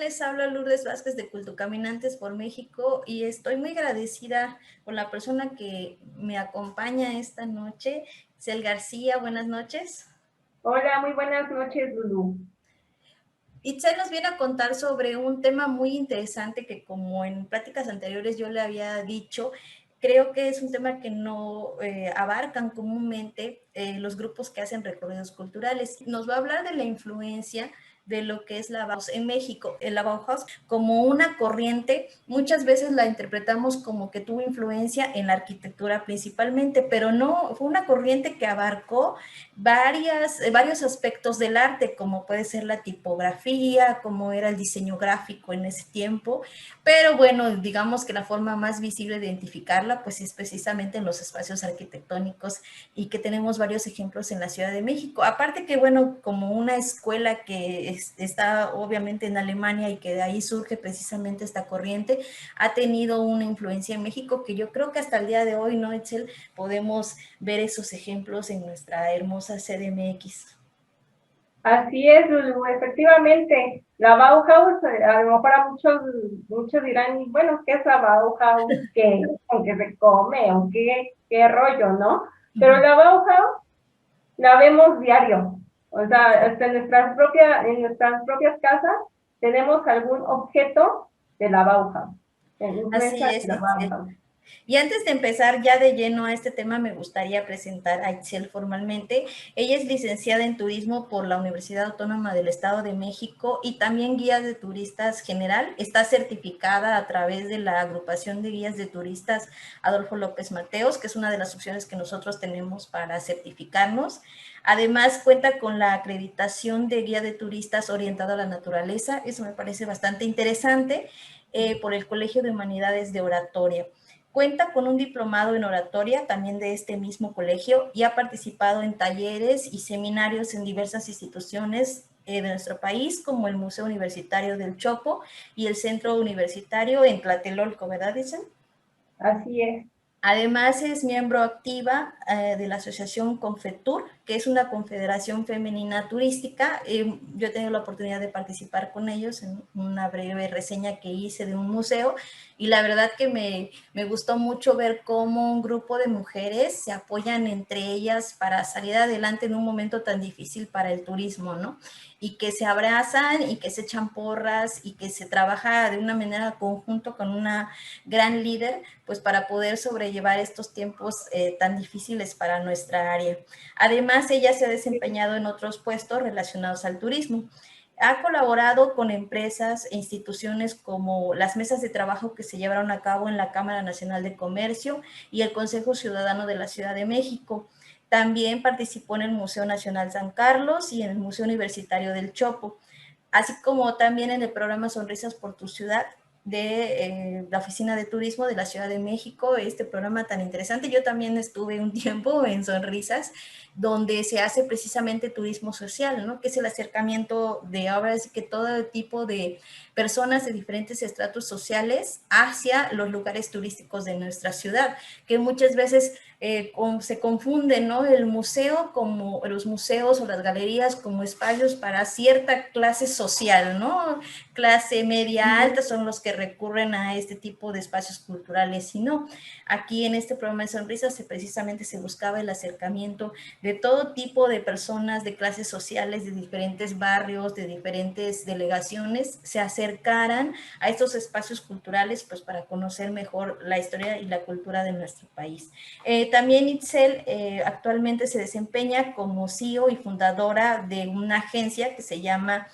Les habla Lourdes Vázquez de Cultucaminantes por México y estoy muy agradecida con la persona que me acompaña esta noche, Itzel García. Buenas noches. Hola, muy buenas noches, Lulu. Itzel nos viene a contar sobre un tema muy interesante que, como en pláticas anteriores yo le había dicho, creo que es un tema que no abarcan comúnmente los grupos que hacen recorridos culturales. Nos va a hablar de la influencia de lo que es la Bauhaus en México. La Bauhaus como una corriente, muchas veces la interpretamos como que tuvo influencia en la arquitectura principalmente, pero no, fue una corriente que abarcó varios aspectos del arte, como puede ser la tipografía, como era el diseño gráfico en ese tiempo, pero bueno, digamos que la forma más visible de identificarla pues es precisamente en los espacios arquitectónicos y que tenemos varios ejemplos en la Ciudad de México. Aparte que bueno, como una escuela que está obviamente en Alemania y que de ahí surge precisamente esta corriente, ha tenido una influencia en México que yo creo que hasta el día de hoy, ¿no, Itzel? Podemos ver esos ejemplos en nuestra hermosa CDMX. Así es, Lulu, efectivamente, la Bauhaus, a lo mejor a muchos dirán, bueno, ¿qué es la Bauhaus? ¿Qué, con qué se come? ¿O qué rollo, no? Pero la Bauhaus la vemos diario, o sea, hasta en nuestras propias casas tenemos algún objeto de la Bauhaus, Así influencia es, de la Itzel. Bauhaus. Y antes de empezar ya de lleno a este tema, me gustaría presentar a Itzel formalmente. Ella es licenciada en turismo por la Universidad Autónoma del Estado de México y también guía de turistas general. Está certificada a través de la agrupación de guías de turistas Adolfo López Mateos, que es una de las opciones que nosotros tenemos para certificarnos. Además, cuenta con la acreditación de guía de turistas orientado a la naturaleza. Eso me parece bastante interesante, por el Colegio de Humanidades de Oratoria. Cuenta con un diplomado en oratoria, también de este mismo colegio, y ha participado en talleres y seminarios en diversas instituciones de nuestro país, como el Museo Universitario del Chopo y el Centro Universitario en Tlatelolco, ¿verdad, dicen? Así es. Además es miembro activa de la asociación Confetur, que es una confederación femenina turística. Yo he tenido la oportunidad de participar con ellos en una breve reseña que hice de un museo y la verdad que me gustó mucho ver cómo un grupo de mujeres se apoyan entre ellas para salir adelante en un momento tan difícil para el turismo, ¿no? Y que se abrazan y que se echan porras y que se trabaja de una manera conjunto con una gran líder, pues para poder sobrellevar estos tiempos tan difíciles para nuestra área. Además, ella se ha desempeñado en otros puestos relacionados al turismo. Ha colaborado con empresas e instituciones como las mesas de trabajo que se llevaron a cabo en la Cámara Nacional de Comercio y el Consejo Ciudadano de la Ciudad de México. También participó en el Museo Nacional San Carlos y en el Museo Universitario del Chopo, así como también en el programa Sonrisas por tu Ciudad de la Oficina de Turismo de la Ciudad de México, este programa tan interesante. Yo también estuve un tiempo en Sonrisas, donde se hace precisamente turismo social, ¿no? Que es el acercamiento de ahora sí que todo tipo de personas de diferentes estratos sociales hacia los lugares turísticos de nuestra ciudad, que muchas veces se confunde, ¿no? El museo como los museos o las galerías como espacios para cierta clase social, ¿no? Clase media alta son los que recurren a este tipo de espacios culturales y no. Aquí en este programa de Sonrisas precisamente se buscaba el acercamiento de todo tipo de personas de clases sociales, de diferentes barrios, de diferentes delegaciones, se acercaran a estos espacios culturales pues para conocer mejor la historia y la cultura de nuestro país. También Itzel actualmente se desempeña como CEO y fundadora de una agencia que se llama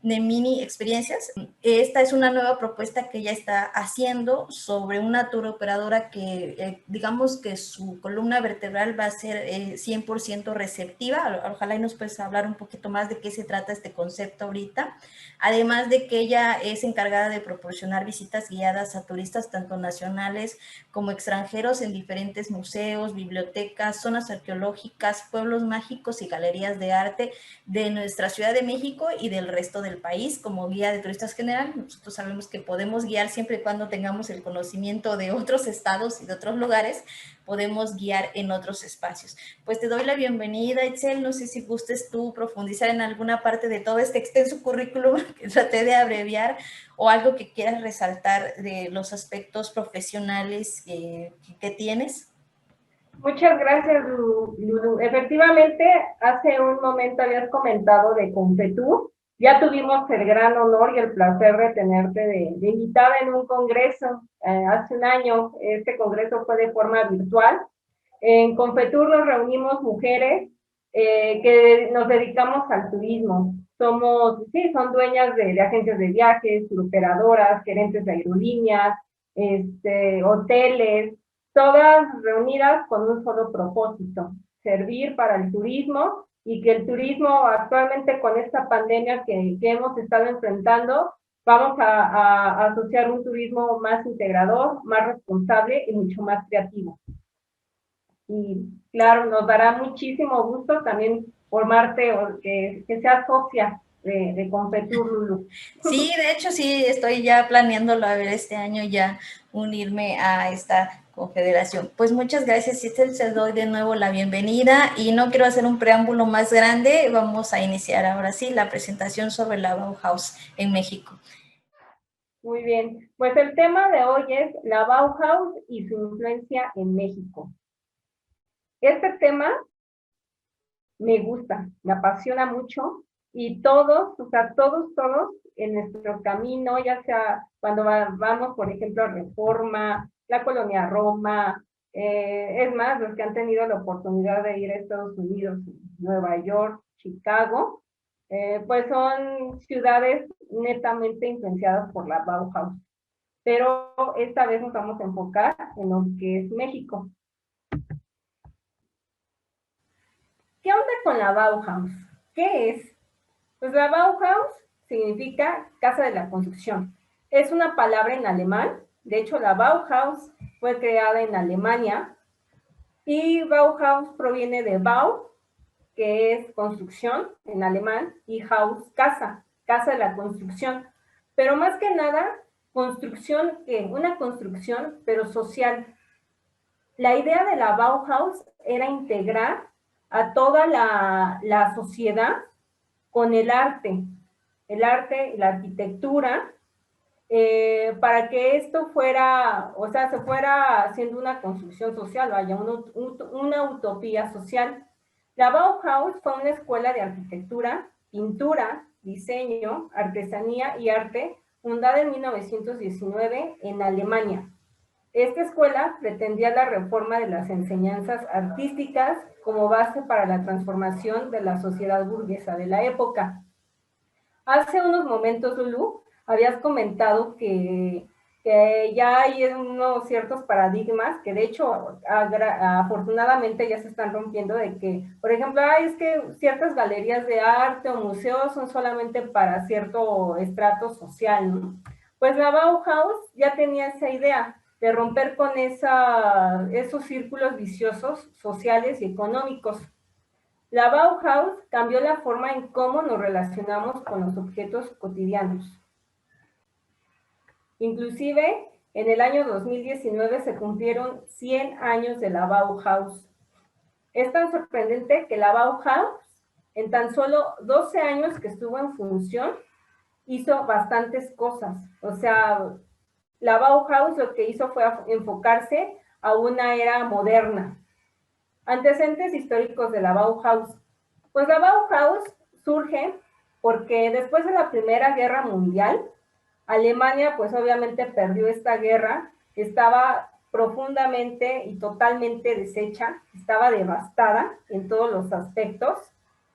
Nemini Experiencias. Esta es una nueva propuesta que ella está haciendo sobre una tour operadora que digamos que su columna vertebral va a ser 100% receptiva. Ojalá y nos puedes hablar un poquito más de qué se trata este concepto ahorita. Además de que ella es encargada de proporcionar visitas guiadas a turistas tanto nacionales como extranjeros en diferentes museos, bibliotecas, zonas arqueológicas, pueblos mágicos y galerías de arte de nuestra Ciudad de México y del resto de del país como guía de turistas general. Nosotros sabemos que podemos guiar siempre y cuando tengamos el conocimiento de otros estados y de otros lugares, podemos guiar en otros espacios. Pues te doy la bienvenida, Itzel. No sé si gustes tú profundizar en alguna parte de todo este extenso currículum que traté de abreviar, o algo que quieras resaltar de los aspectos profesionales que tienes. Muchas gracias, Lulu. Efectivamente, hace un momento habías comentado de Confetur. Ya tuvimos el gran honor y el placer de tenerte de invitada en un congreso hace un año. Este congreso fue de forma virtual. En Confetur nos reunimos mujeres que nos dedicamos al turismo. Son dueñas de agencias de viajes, operadoras, gerentes de aerolíneas, hoteles, todas reunidas con un solo propósito: servir para el turismo, y que el turismo actualmente, con esta pandemia que hemos estado enfrentando, vamos a asociar un turismo más integrador, más responsable y mucho más creativo. Y claro, nos dará muchísimo gusto también formarte, o que seas socia de Confetur, Lulu. Sí, de hecho sí, estoy ya planeándolo, a ver, este año ya unirme a esta confederación. Pues muchas gracias, Itzel, te doy de nuevo la bienvenida y no quiero hacer un preámbulo más grande, vamos a iniciar ahora sí la presentación sobre la Bauhaus en México. Muy bien, pues el tema de hoy es la Bauhaus y su influencia en México. Este tema me gusta, me apasiona mucho, y todos en nuestro camino, ya sea cuando vamos, por ejemplo, a Reforma, la Colonia Roma, es más, los que han tenido la oportunidad de ir a Estados Unidos, Nueva York, Chicago, pues son ciudades netamente influenciadas por la Bauhaus. Pero esta vez nos vamos a enfocar en lo que es México. ¿Qué onda con la Bauhaus? ¿Qué es? Pues la Bauhaus significa casa de la construcción. Es una palabra en alemán. De hecho, la Bauhaus fue creada en Alemania, y Bauhaus proviene de Bau, que es construcción en alemán, y Haus, casa, casa de la construcción. Pero más que nada, construcción, una construcción, pero social. La idea de la Bauhaus era integrar a toda la sociedad con el arte, la arquitectura, para que esto fuera, o sea, se fuera haciendo una construcción social, vaya, una utopía social. La Bauhaus fue una escuela de arquitectura, pintura, diseño, artesanía y arte, fundada en 1919 en Alemania. Esta escuela pretendía la reforma de las enseñanzas artísticas como base para la transformación de la sociedad burguesa de la época. Hace unos momentos, Lulu, habías comentado que ya hay unos ciertos paradigmas que, de hecho, afortunadamente ya se están rompiendo, de que, por ejemplo, es que ciertas galerías de arte o museos son solamente para cierto estrato social, ¿no? Pues la Bauhaus ya tenía esa idea de romper con esos círculos viciosos sociales y económicos. La Bauhaus cambió la forma en cómo nos relacionamos con los objetos cotidianos. Inclusive, en el año 2019 se cumplieron 100 años de la Bauhaus. Es tan sorprendente que la Bauhaus, en tan solo 12 años que estuvo en función, hizo bastantes cosas. O sea, la Bauhaus lo que hizo fue enfocarse a una era moderna. Antecedentes históricos de la Bauhaus. Pues la Bauhaus surge porque después de la Primera Guerra Mundial, Alemania pues obviamente perdió esta guerra, estaba profundamente y totalmente deshecha, estaba devastada en todos los aspectos,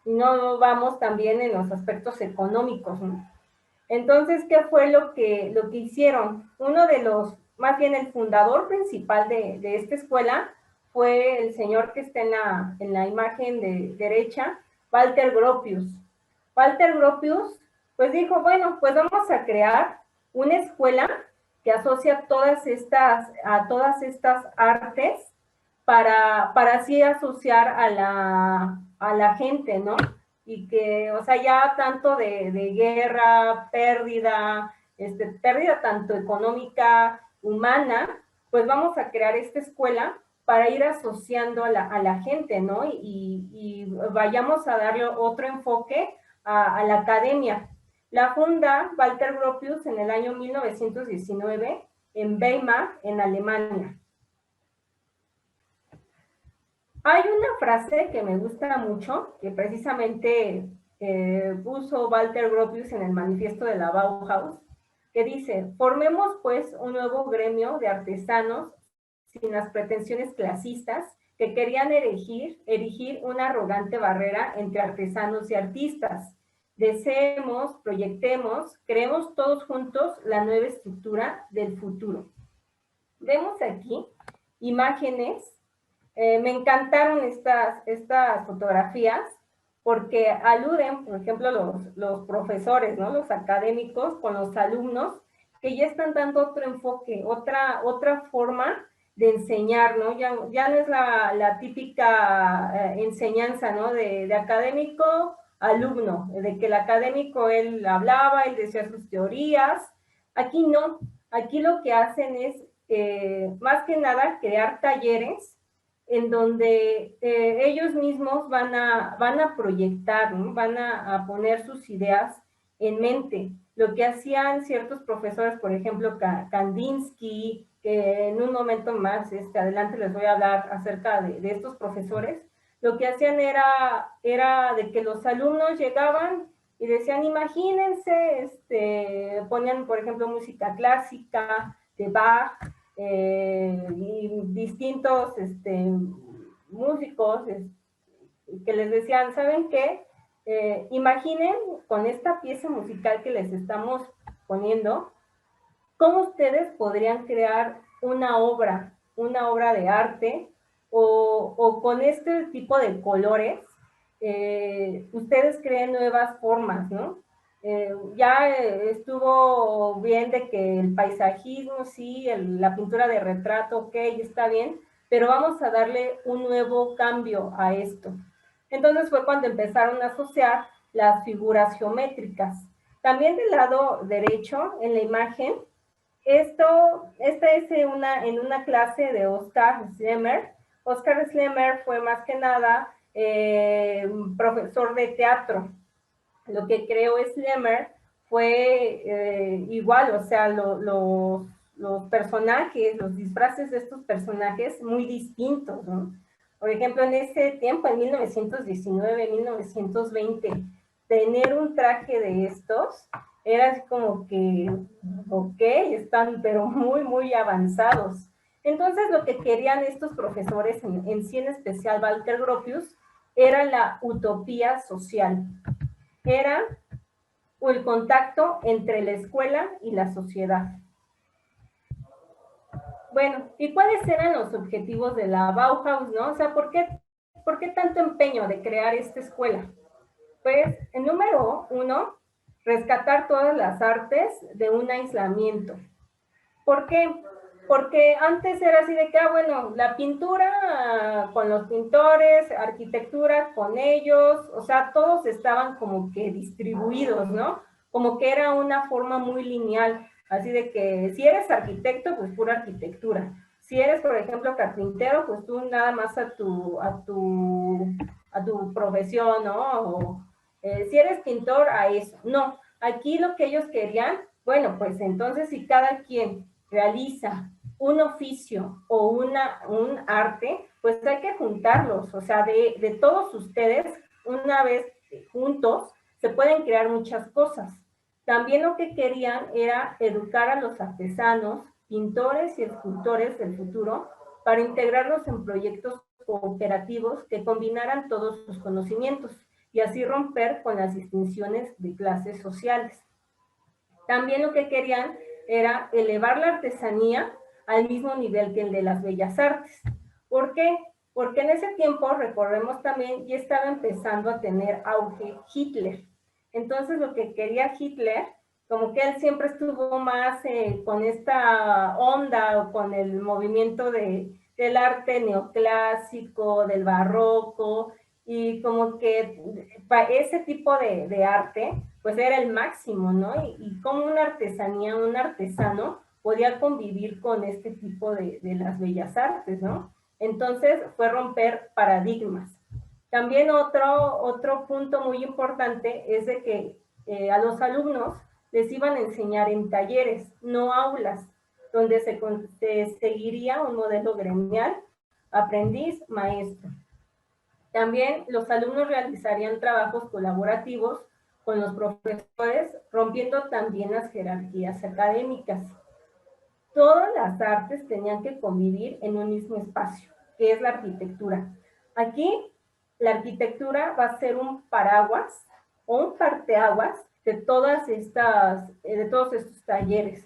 y no vamos también en los aspectos económicos, ¿no? Entonces, ¿qué fue lo que hicieron? Uno de los, más bien el fundador principal de esta escuela, fue el señor que está en la imagen de derecha, Walter Gropius. Walter Gropius, pues dijo, bueno, pues vamos a crear una escuela que asocia a todas estas artes para así asociar a la gente, ¿no? y que, o sea, ya tanto de guerra, pérdida, pérdida tanto económica, humana, pues vamos a crear esta escuela para ir asociando a la gente, ¿no? Y vayamos a darle otro enfoque a la academia. La funda Walter Gropius en el año 1919 en Weimar, en Alemania. Hay una frase que me gusta mucho, que precisamente puso Walter Gropius en el manifiesto de la Bauhaus, que dice: formemos pues un nuevo gremio de artesanos sin las pretensiones clasistas que querían erigir una arrogante barrera entre artesanos y artistas. Deseemos, proyectemos, creemos todos juntos la nueva estructura del futuro. Vemos aquí imágenes. Me encantaron estas fotografías porque aluden, por ejemplo, los profesores, ¿no? Los académicos con los alumnos, que ya están dando otro enfoque, otra forma de enseñar, ¿no? Ya no es la típica enseñanza, ¿no? De académico alumno, de que el académico él hablaba, él decía sus teorías. Aquí no, aquí lo que hacen es, más que nada, crear talleres en donde ellos mismos van a proyectar, ¿no? Van a poner sus ideas en mente. Lo que hacían ciertos profesores, por ejemplo, Kandinsky, que en un momento más adelante les voy a hablar acerca de estos profesores, lo que hacían era de que los alumnos llegaban y decían, imagínense, ponían, por ejemplo, música clásica de Bach, y distintos músicos que les decían, ¿saben qué? Imaginen con esta pieza musical que les estamos poniendo, ¿cómo ustedes podrían crear una obra de arte o con este tipo de colores, ustedes creen nuevas formas, ¿no? Ya estuvo bien de que el paisajismo, sí, la pintura de retrato, ok, está bien, pero vamos a darle un nuevo cambio a esto. Entonces fue cuando empezaron a asociar las figuras geométricas. También del lado derecho, en la imagen, esta es en una clase de Oskar Schlemmer. Oskar Schlemmer fue más que nada profesor de teatro. Lo que creó Schlemmer fue igual, o sea, los personajes, los disfraces de estos personajes muy distintos, ¿no? Por ejemplo, en ese tiempo, en 1919, 1920, tener un traje de estos era así como que, ok, están pero muy, muy avanzados. Entonces, lo que querían estos profesores, en sí en especial Walter Gropius, era la utopía social. Era el contacto entre la escuela y la sociedad. Bueno, ¿y cuáles eran los objetivos de la Bauhaus, no? O sea, ¿por qué tanto empeño de crear esta escuela? Pues, el número 1, rescatar todas las artes de un aislamiento. ¿Por qué? Porque antes era así de que, bueno, la pintura con los pintores, arquitectura con ellos, o sea, todos estaban como que distribuidos, ¿no? Como que era una forma muy lineal, así de que si eres arquitecto, pues pura arquitectura. Si eres, por ejemplo, carpintero, pues tú nada más a tu profesión, ¿no? O, si eres pintor, a eso. No, aquí lo que ellos querían, bueno, pues entonces si cada quien realiza un oficio o un arte, pues hay que juntarlos, o sea, de todos ustedes, una vez juntos, se pueden crear muchas cosas. También lo que querían era educar a los artesanos, pintores y escultores del futuro para integrarlos en proyectos cooperativos que combinaran todos sus conocimientos y así romper con las distinciones de clases sociales. También lo que querían era elevar la artesanía al mismo nivel que el de las bellas artes. ¿Por qué? Porque en ese tiempo, recordemos también, ya estaba empezando a tener auge Hitler. Entonces, lo que quería Hitler, como que él siempre estuvo más con esta onda o con el movimiento del arte neoclásico, del barroco, y como que ese tipo de arte, pues era el máximo, ¿no? Y como una artesanía, un artesano podía convivir con este tipo de las bellas artes, ¿no? Entonces fue romper paradigmas. También otro punto muy importante es de que a los alumnos les iban a enseñar en talleres, no aulas, donde se seguiría un modelo gremial, aprendiz, maestro. También los alumnos realizarían trabajos colaborativos con los profesores, rompiendo también las jerarquías académicas. Todas las artes tenían que convivir en un mismo espacio, que es la arquitectura. Aquí, la arquitectura va a ser un paraguas o un parteaguas de todos estos talleres.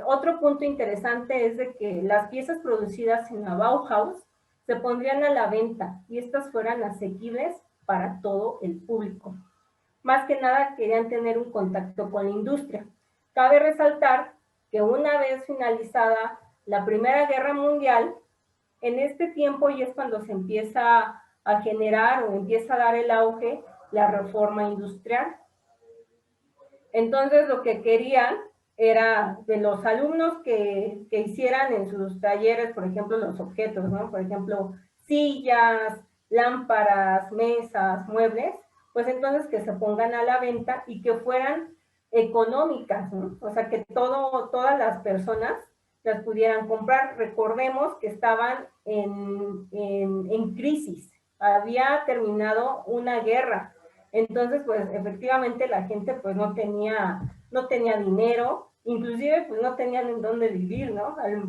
Otro punto interesante es de que las piezas producidas en la Bauhaus se pondrían a la venta y estas fueran asequibles para todo el público. Más que nada querían tener un contacto con la industria. Cabe resaltar que una vez finalizada la Primera Guerra Mundial, en este tiempo ya es cuando se empieza a generar o empieza a dar el auge la reforma industrial. Entonces lo que querían era de los alumnos que hicieran en sus talleres, por ejemplo, los objetos, ¿no? Por ejemplo, sillas, lámparas, mesas, muebles, pues entonces que se pongan a la venta y que fueran económicas, ¿no? O sea, que todas las personas las pudieran comprar. Recordemos que estaban en crisis, había terminado una guerra, entonces pues efectivamente la gente pues no tenía dinero, inclusive pues no tenían en dónde vivir, ¿no? Al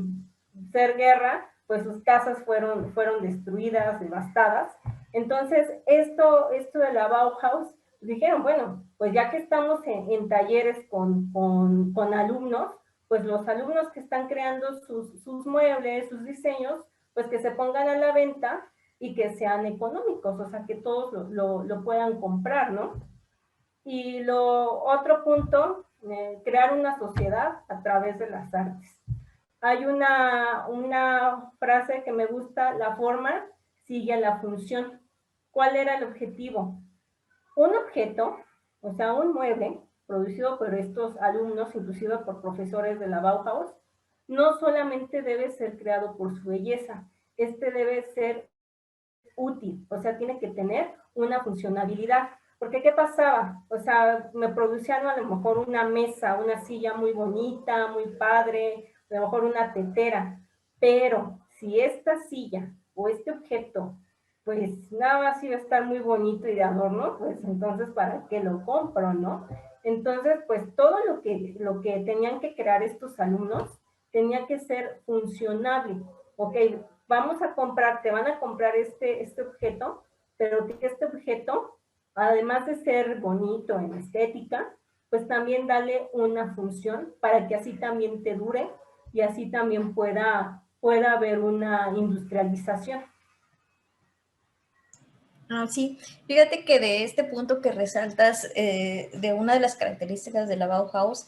ser guerra, pues sus casas fueron destruidas, devastadas. Entonces esto de la Bauhaus, dijeron, bueno, pues ya que estamos en talleres con alumnos, pues los alumnos que están creando sus muebles, sus diseños, pues que se pongan a la venta y que sean económicos, o sea, que todos lo puedan comprar, ¿no? Y otro punto, crear una sociedad a través de las artes. Hay una frase que me gusta, la forma sigue a la función. ¿Cuál era el objetivo? Un objeto, o sea, un mueble, producido por estos alumnos, inclusive por profesores de la Bauhaus, no solamente debe ser creado por su belleza, debe ser útil, o sea, tiene que tener una funcionalidad. Porque ¿qué pasaba? O sea, me producían a lo mejor una mesa, una silla muy bonita, muy padre, a lo mejor una tetera, pero si esta silla o este objeto, pues nada más iba a estar muy bonito y de adorno, pues entonces ¿para qué lo compro, no? Entonces, pues todo lo que tenían que crear estos alumnos tenía que ser funcionable. Ok, vamos a comprar, te van a comprar este objeto, pero que este objeto, además de ser bonito en estética, pues también dale una función para que así también te dure y así también pueda haber una industrialización. Ah, sí, fíjate que de este punto que resaltas, de una de las características de la Bauhaus,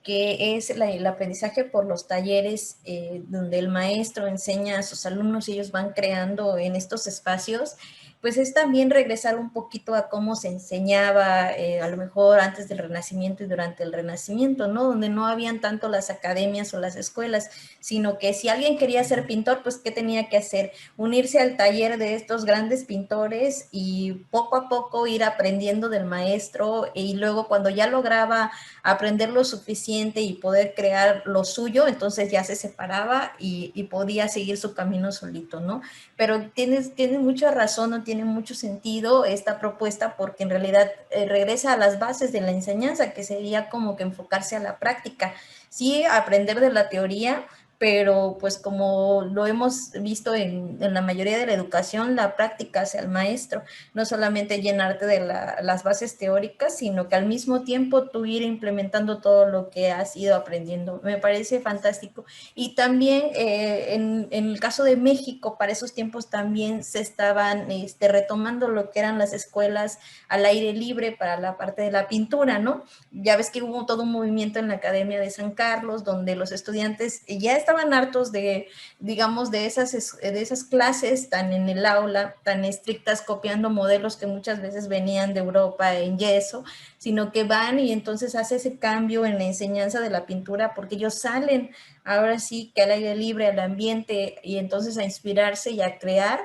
que es el aprendizaje por los talleres, donde el maestro enseña a sus alumnos y ellos van creando en estos espacios, pues es también regresar un poquito a cómo se enseñaba, a lo mejor antes del Renacimiento y durante el Renacimiento, ¿no? Donde no habían tanto las academias o las escuelas, sino que si alguien quería ser pintor, pues ¿qué tenía que hacer? Unirse al taller de estos grandes pintores y poco a poco ir aprendiendo del maestro, y luego cuando ya lograba aprender lo suficiente y poder crear lo suyo, entonces ya se separaba y podía seguir su camino solito, ¿no? Pero tienes mucha razón, no tiene mucho sentido esta propuesta, porque en realidad regresa a las bases de la enseñanza, que sería como que enfocarse a la práctica. Sí, aprender de la teoría, pero pues como lo hemos visto en la mayoría de la educación, la práctica hace al maestro, no solamente llenarte de las bases teóricas, sino que al mismo tiempo tú ir implementando todo lo que has ido aprendiendo. Me parece fantástico. Y también en el caso de México, para esos tiempos también se estaban retomando lo que eran las escuelas al aire libre para la parte de la pintura, ¿no? Ya ves que hubo todo un movimiento en la Academia de San Carlos, donde los estudiantes ya estaban estaban hartos de, digamos, de esas clases tan en el aula, tan estrictas, copiando modelos que muchas veces venían de Europa en yeso, sino que van y entonces hace ese cambio en la enseñanza de la pintura, porque ellos salen ahora sí que al aire libre, al ambiente, y entonces a inspirarse y a crear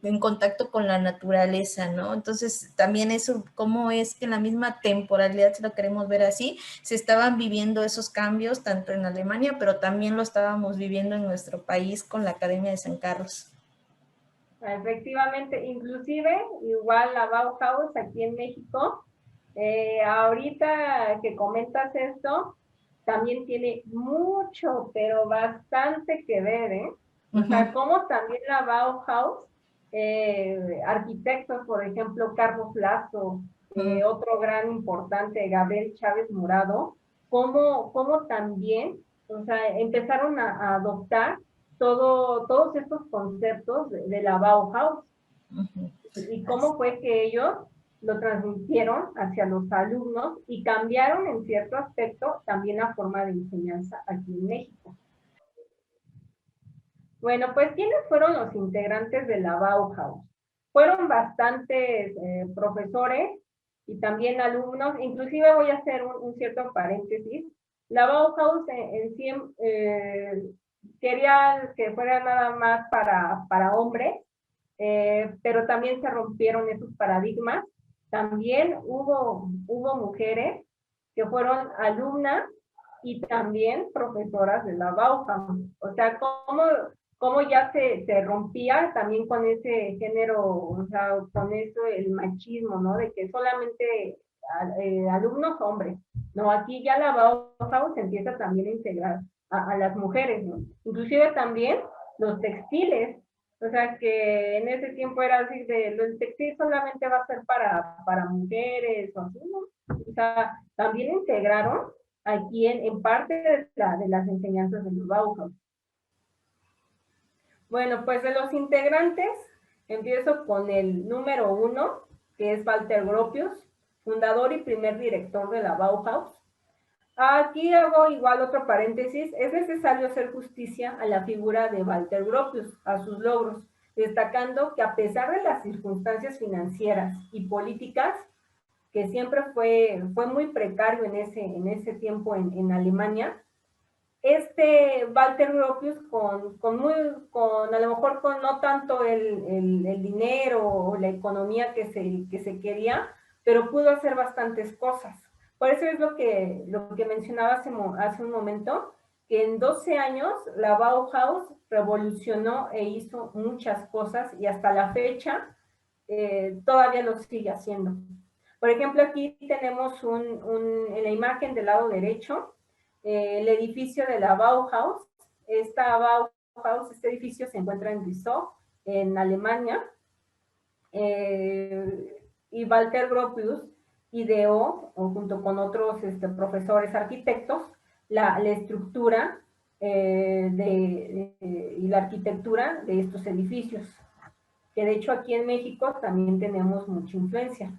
en contacto con la naturaleza, ¿no? Entonces, también eso, cómo es que en la misma temporalidad, si lo queremos ver así, se estaban viviendo esos cambios, tanto en Alemania, pero también lo estábamos viviendo en nuestro país con la Academia de San Carlos. Efectivamente, inclusive, igual la Bauhaus aquí en México, ahorita que comentas esto, también tiene mucho, pero bastante que ver, ¿eh? O sea, como también la Bauhaus, arquitectos, por ejemplo, Carlos Lazo, otro gran importante, Gabriel Chávez Murado, como también, o sea, empezaron a adoptar todos estos conceptos de la Bauhaus y cómo fue que ellos lo transmitieron hacia los alumnos y cambiaron en cierto aspecto también la forma de enseñanza aquí en México. Bueno, pues ¿quiénes fueron los integrantes de la Bauhaus? Fueron bastantes profesores y también alumnos, inclusive voy a hacer un cierto paréntesis. La Bauhaus en sí quería que fuera nada más para hombres, pero también se rompieron esos paradigmas. También hubo mujeres que fueron alumnas y también profesoras de la Bauhaus. O sea, cómo ya se rompía también con ese género, o sea, con eso el machismo, ¿no? De que solamente alumnos hombres. No, aquí ya la Bauhaus empieza también a integrar a las mujeres, ¿no? Inclusive también los textiles, o sea, que en ese tiempo era así de, el textil solamente va a ser para mujeres, o así, ¿no? O sea, también integraron aquí en parte de las enseñanzas de los Bauhaus. Bueno, pues de los integrantes, empiezo con el número 1, que es Walter Gropius, fundador y primer director de la Bauhaus. Aquí hago igual otro paréntesis, es necesario hacer justicia a la figura de Walter Gropius, a sus logros, destacando que a pesar de las circunstancias financieras y políticas, que siempre fue muy precario en ese tiempo en Alemania, Walter Gropius con a lo mejor con no tanto el dinero o la economía que se quería, pero pudo hacer bastantes cosas. Por eso es lo que mencionaba hace un momento, que en 12 años la Bauhaus revolucionó e hizo muchas cosas y hasta la fecha todavía lo sigue haciendo. Por ejemplo, aquí tenemos en la imagen del lado derecho, el edificio de la Bauhaus. Esta Bauhaus, este edificio se encuentra en Dessau, en Alemania, y Walter Gropius ideó, junto con otros profesores arquitectos, la estructura y la arquitectura de estos edificios, que de hecho aquí en México también tenemos mucha influencia.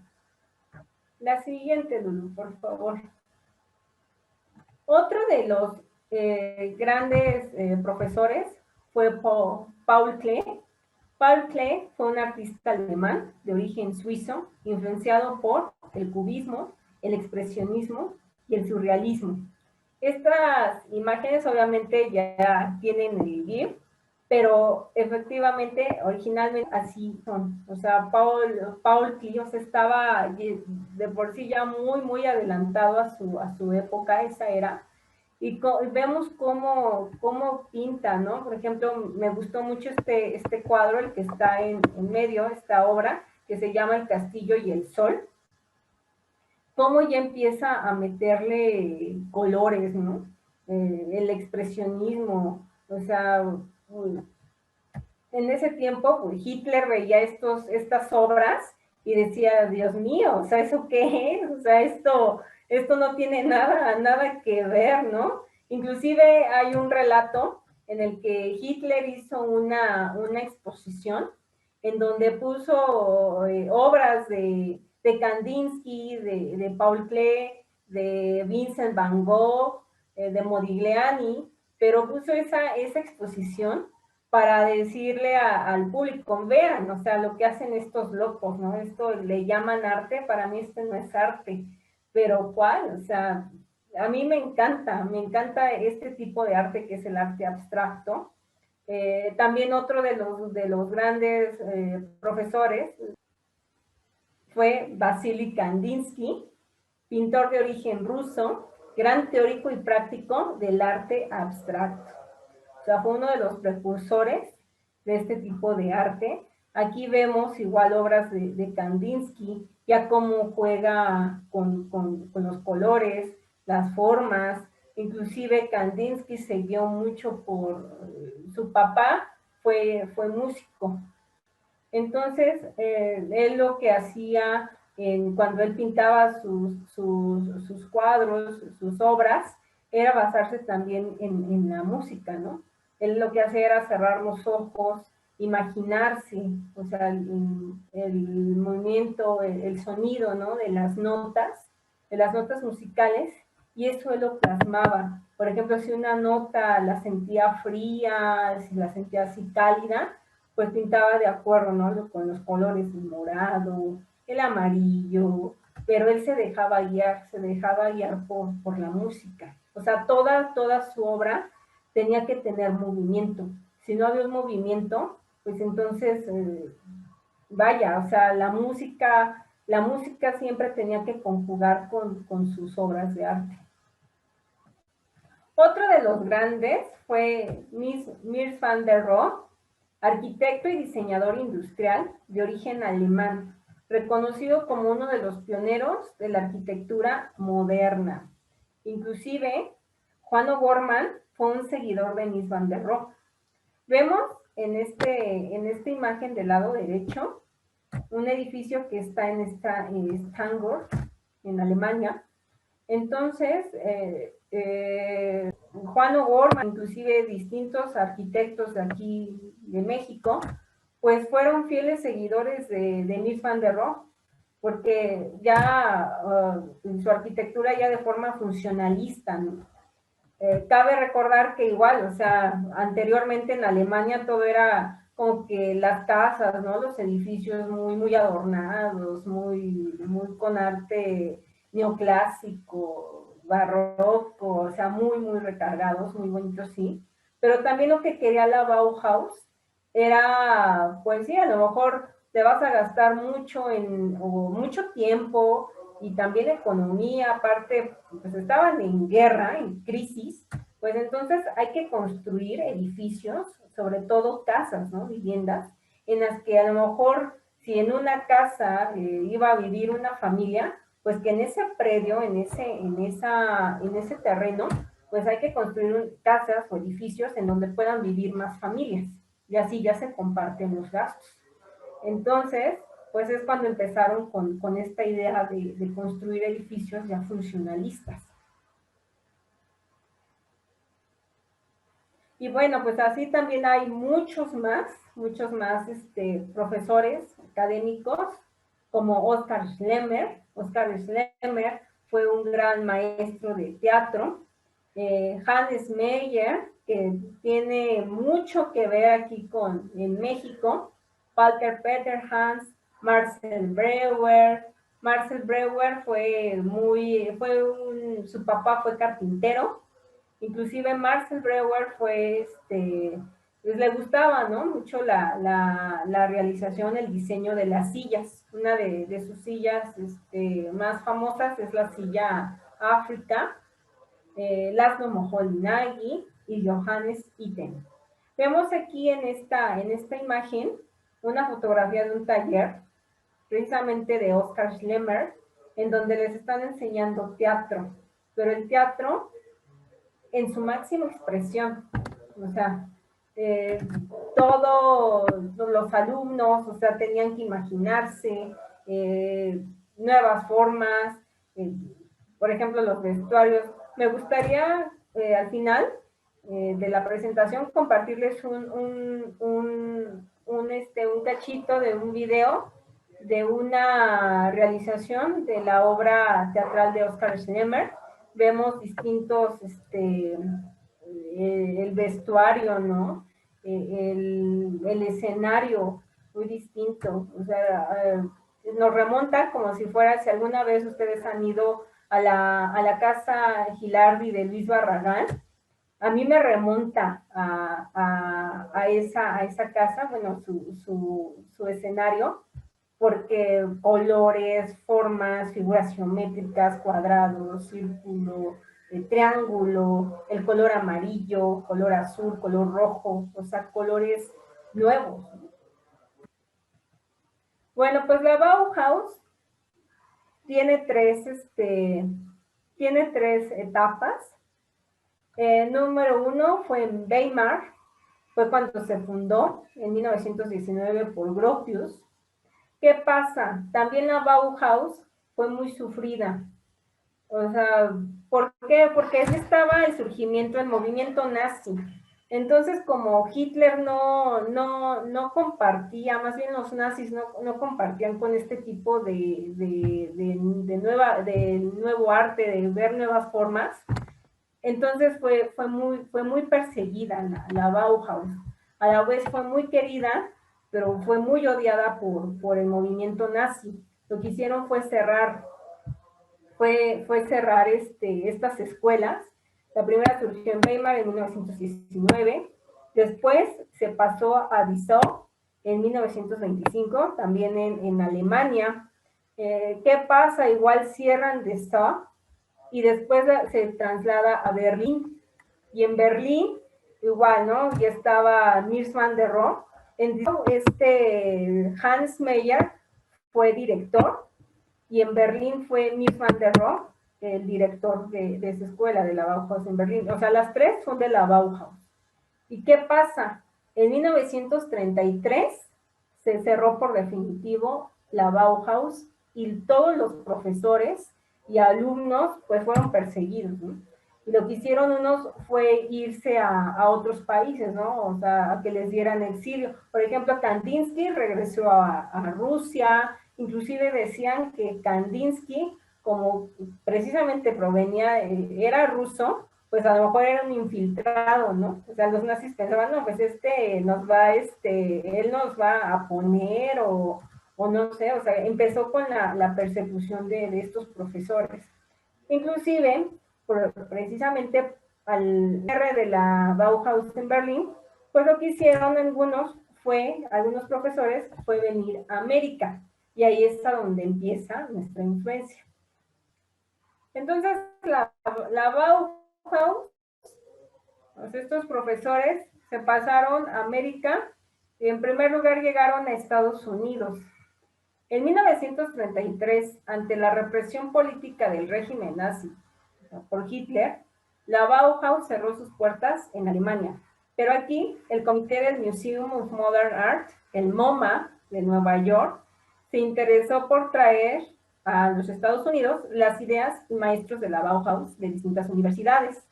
La siguiente, Lulu, por favor. Otro de los grandes profesores fue Paul Klee. Paul Klee fue un artista alemán de origen suizo, influenciado por el cubismo, el expresionismo y el surrealismo. Estas imágenes obviamente ya tienen el GIF, pero efectivamente, originalmente así son. O sea, Paul Klee estaba de por sí ya muy adelantado a su época, esa era. Y vemos cómo pinta, ¿no? Por ejemplo, me gustó mucho este cuadro, el que está en medio, esta obra, que se llama El Castillo y el Sol. Cómo ya empieza a meterle colores, ¿no? El expresionismo, o sea, en ese tiempo pues, Hitler veía estas obras y decía, Dios mío, o sea, ¿eso qué es? O sea, esto no tiene nada que ver, ¿no? Inclusive hay un relato en el que Hitler hizo una exposición en donde puso obras de Kandinsky, de Paul Klee, de Vincent van Gogh, de Modigliani, pero puso esa exposición para decirle al público, vean, o sea, lo que hacen estos locos, ¿no? Esto le llaman arte, para mí esto no es arte, pero ¿cuál? O sea, a mí me encanta este tipo de arte que es el arte abstracto. También otro de los grandes profesores fue Vasily Kandinsky, pintor de origen ruso, gran teórico y práctico del arte abstracto. O sea, fue uno de los precursores de este tipo de arte. Aquí vemos igual obras de Kandinsky, ya cómo juega con los colores, las formas. Inclusive Kandinsky se guió mucho por su papá, fue músico. Entonces, él lo que hacía cuando él pintaba sus cuadros, sus obras, era basarse también en la música, ¿no? Él lo que hacía era cerrar los ojos, imaginarse, o sea, el movimiento, el sonido, ¿no? De las notas musicales, y eso él lo plasmaba. Por ejemplo, si una nota la sentía fría, si la sentía así cálida, pues pintaba de acuerdo, ¿no? Con los colores, el morado, el amarillo, pero él se dejaba guiar por la música. O sea, toda su obra tenía que tener movimiento. Si no había un movimiento, pues entonces, vaya, o sea, la música siempre tenía que conjugar con sus obras de arte. Otro de los grandes fue Mies van der Rohe, arquitecto y diseñador industrial de origen alemán, reconocido como uno de los pioneros de la arquitectura moderna. Inclusive, Juan O'Gorman fue un seguidor de Mies van der Rohe. Vemos en esta imagen del lado derecho un edificio que está en Stangor, en Alemania. Entonces, Juan O'Gorman, inclusive distintos arquitectos de aquí de México, pues fueron fieles seguidores de Mies van der Rohe, porque ya su arquitectura ya de forma funcionalista, ¿no? Cabe recordar que igual, o sea, anteriormente en Alemania todo era como que las casas, ¿no? Los edificios muy adornados, muy con arte neoclásico, barroco, o sea, muy recargados, muy bonitos, sí. Pero también lo que quería la Bauhaus era, pues sí, a lo mejor te vas a gastar mucho tiempo y también economía, aparte, pues estaban en guerra, en crisis, pues entonces hay que construir edificios, sobre todo casas, ¿no? Viviendas, en las que a lo mejor si en una casa iba a vivir una familia, pues que en ese predio, en ese terreno, pues hay que construir casas o edificios en donde puedan vivir más familias, y así ya se comparten los gastos. Entonces, pues es cuando empezaron con esta idea de construir edificios ya funcionalistas. Y bueno, pues así también hay muchos más profesores académicos, como Oskar Schlemmer. Oskar Schlemmer fue un gran maestro de teatro. Hannes Meyer, que tiene mucho que ver aquí en México. Walter Peterhans, Marcel Breuer. Marcel Breuer su papá fue carpintero. Inclusive Marcel Breuer pues le gustaba, ¿no? Mucho la realización, el diseño de las sillas. Una de sus sillas más famosas es la silla África, Laszlo Moholy-Nagy y Johannes Itten. Vemos aquí en esta imagen una fotografía de un taller, precisamente de Oskar Schlemmer, en donde les están enseñando teatro, pero el teatro en su máxima expresión, o sea, todos los alumnos, o sea, tenían que imaginarse nuevas formas, por ejemplo, los vestuarios. Me gustaría al final de la presentación compartirles un cachito de un video de una realización de la obra teatral de Oskar Schlemmer. Vemos distintos el vestuario, ¿no? El escenario muy distinto, o sea, nos remonta como si fuera, si alguna vez ustedes han ido a la casa Gilardi de Luis Barragán, a mí me remonta a esa casa, bueno, su escenario, porque colores, formas, figuras geométricas, cuadrados, círculo, triángulo, el color amarillo, color azul, color rojo, o sea, colores nuevos. Bueno, pues la Bauhaus tiene tres etapas. Número 1 fue en Weimar, fue cuando se fundó en 1919 por Gropius. ¿Qué pasa? También la Bauhaus fue muy sufrida. O sea, ¿por qué? Porque estaba el surgimiento del movimiento nazi. Entonces, como Hitler no compartía, más bien los nazis no compartían con este tipo de nuevo arte, de ver nuevas formas, entonces fue muy perseguida la Bauhaus. A la vez fue muy querida, pero fue muy odiada por el movimiento nazi. Lo que hicieron fue cerrar estas escuelas. La primera surgió en Weimar en 1919, después se pasó a Dessau en 1925, también en Alemania. ¿Qué pasa? Igual cierran Dessau y después se traslada a Berlín. Y en Berlín, igual, ¿no? Ya estaba Mies van der Rohe. En Dessau, Hans Meyer fue director, y en Berlín fue Mies van der Rohe, el director de esa escuela, de la Bauhaus en Berlín. O sea, las tres son de la Bauhaus. ¿Y qué pasa? En 1933 se cerró por definitivo la Bauhaus y todos los profesores y alumnos pues fueron perseguidos, ¿no? Y lo que hicieron unos fue irse a otros países, ¿no? O sea, a que les dieran exilio. Por ejemplo, Kandinsky regresó a Rusia, inclusive decían que Kandinsky, como precisamente provenía, era ruso, pues a lo mejor era un infiltrado, ¿no? O sea, los nazis pensaban, no, pues él nos va a poner o no sé, o sea, empezó con la persecución de estos profesores. Inclusive, precisamente al cierre de la Bauhaus en Berlín, pues lo que hicieron algunos profesores, fue venir a América, y ahí es a donde empieza nuestra influencia. Entonces, la Bauhaus, pues estos profesores se pasaron a América, y en primer lugar llegaron a Estados Unidos. En 1933, ante la represión política del régimen nazi por Hitler, la Bauhaus cerró sus puertas en Alemania. Pero aquí, el comité del Museum of Modern Art, el MoMA de Nueva York, se interesó por traer a los Estados Unidos las ideas y maestros de la Bauhaus de distintas universidades.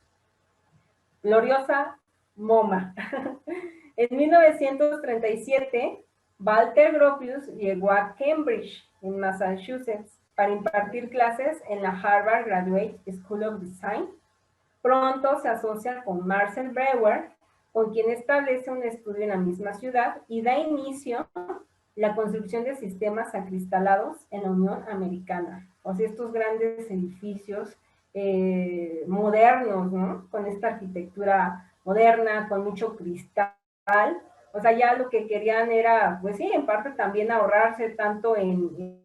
Gloriosa MoMA. En 1937, Walter Gropius llegó a Cambridge, en Massachusetts, para impartir clases en la Harvard Graduate School of Design. Pronto se asocia con Marcel Breuer, con quien establece un estudio en la misma ciudad y da inicio a la construcción de sistemas acristalados en la Unión Americana. O sea, estos grandes edificios modernos, ¿no? Con esta arquitectura moderna, con mucho cristal. O sea, ya lo que querían era, pues sí, en parte también ahorrarse tanto en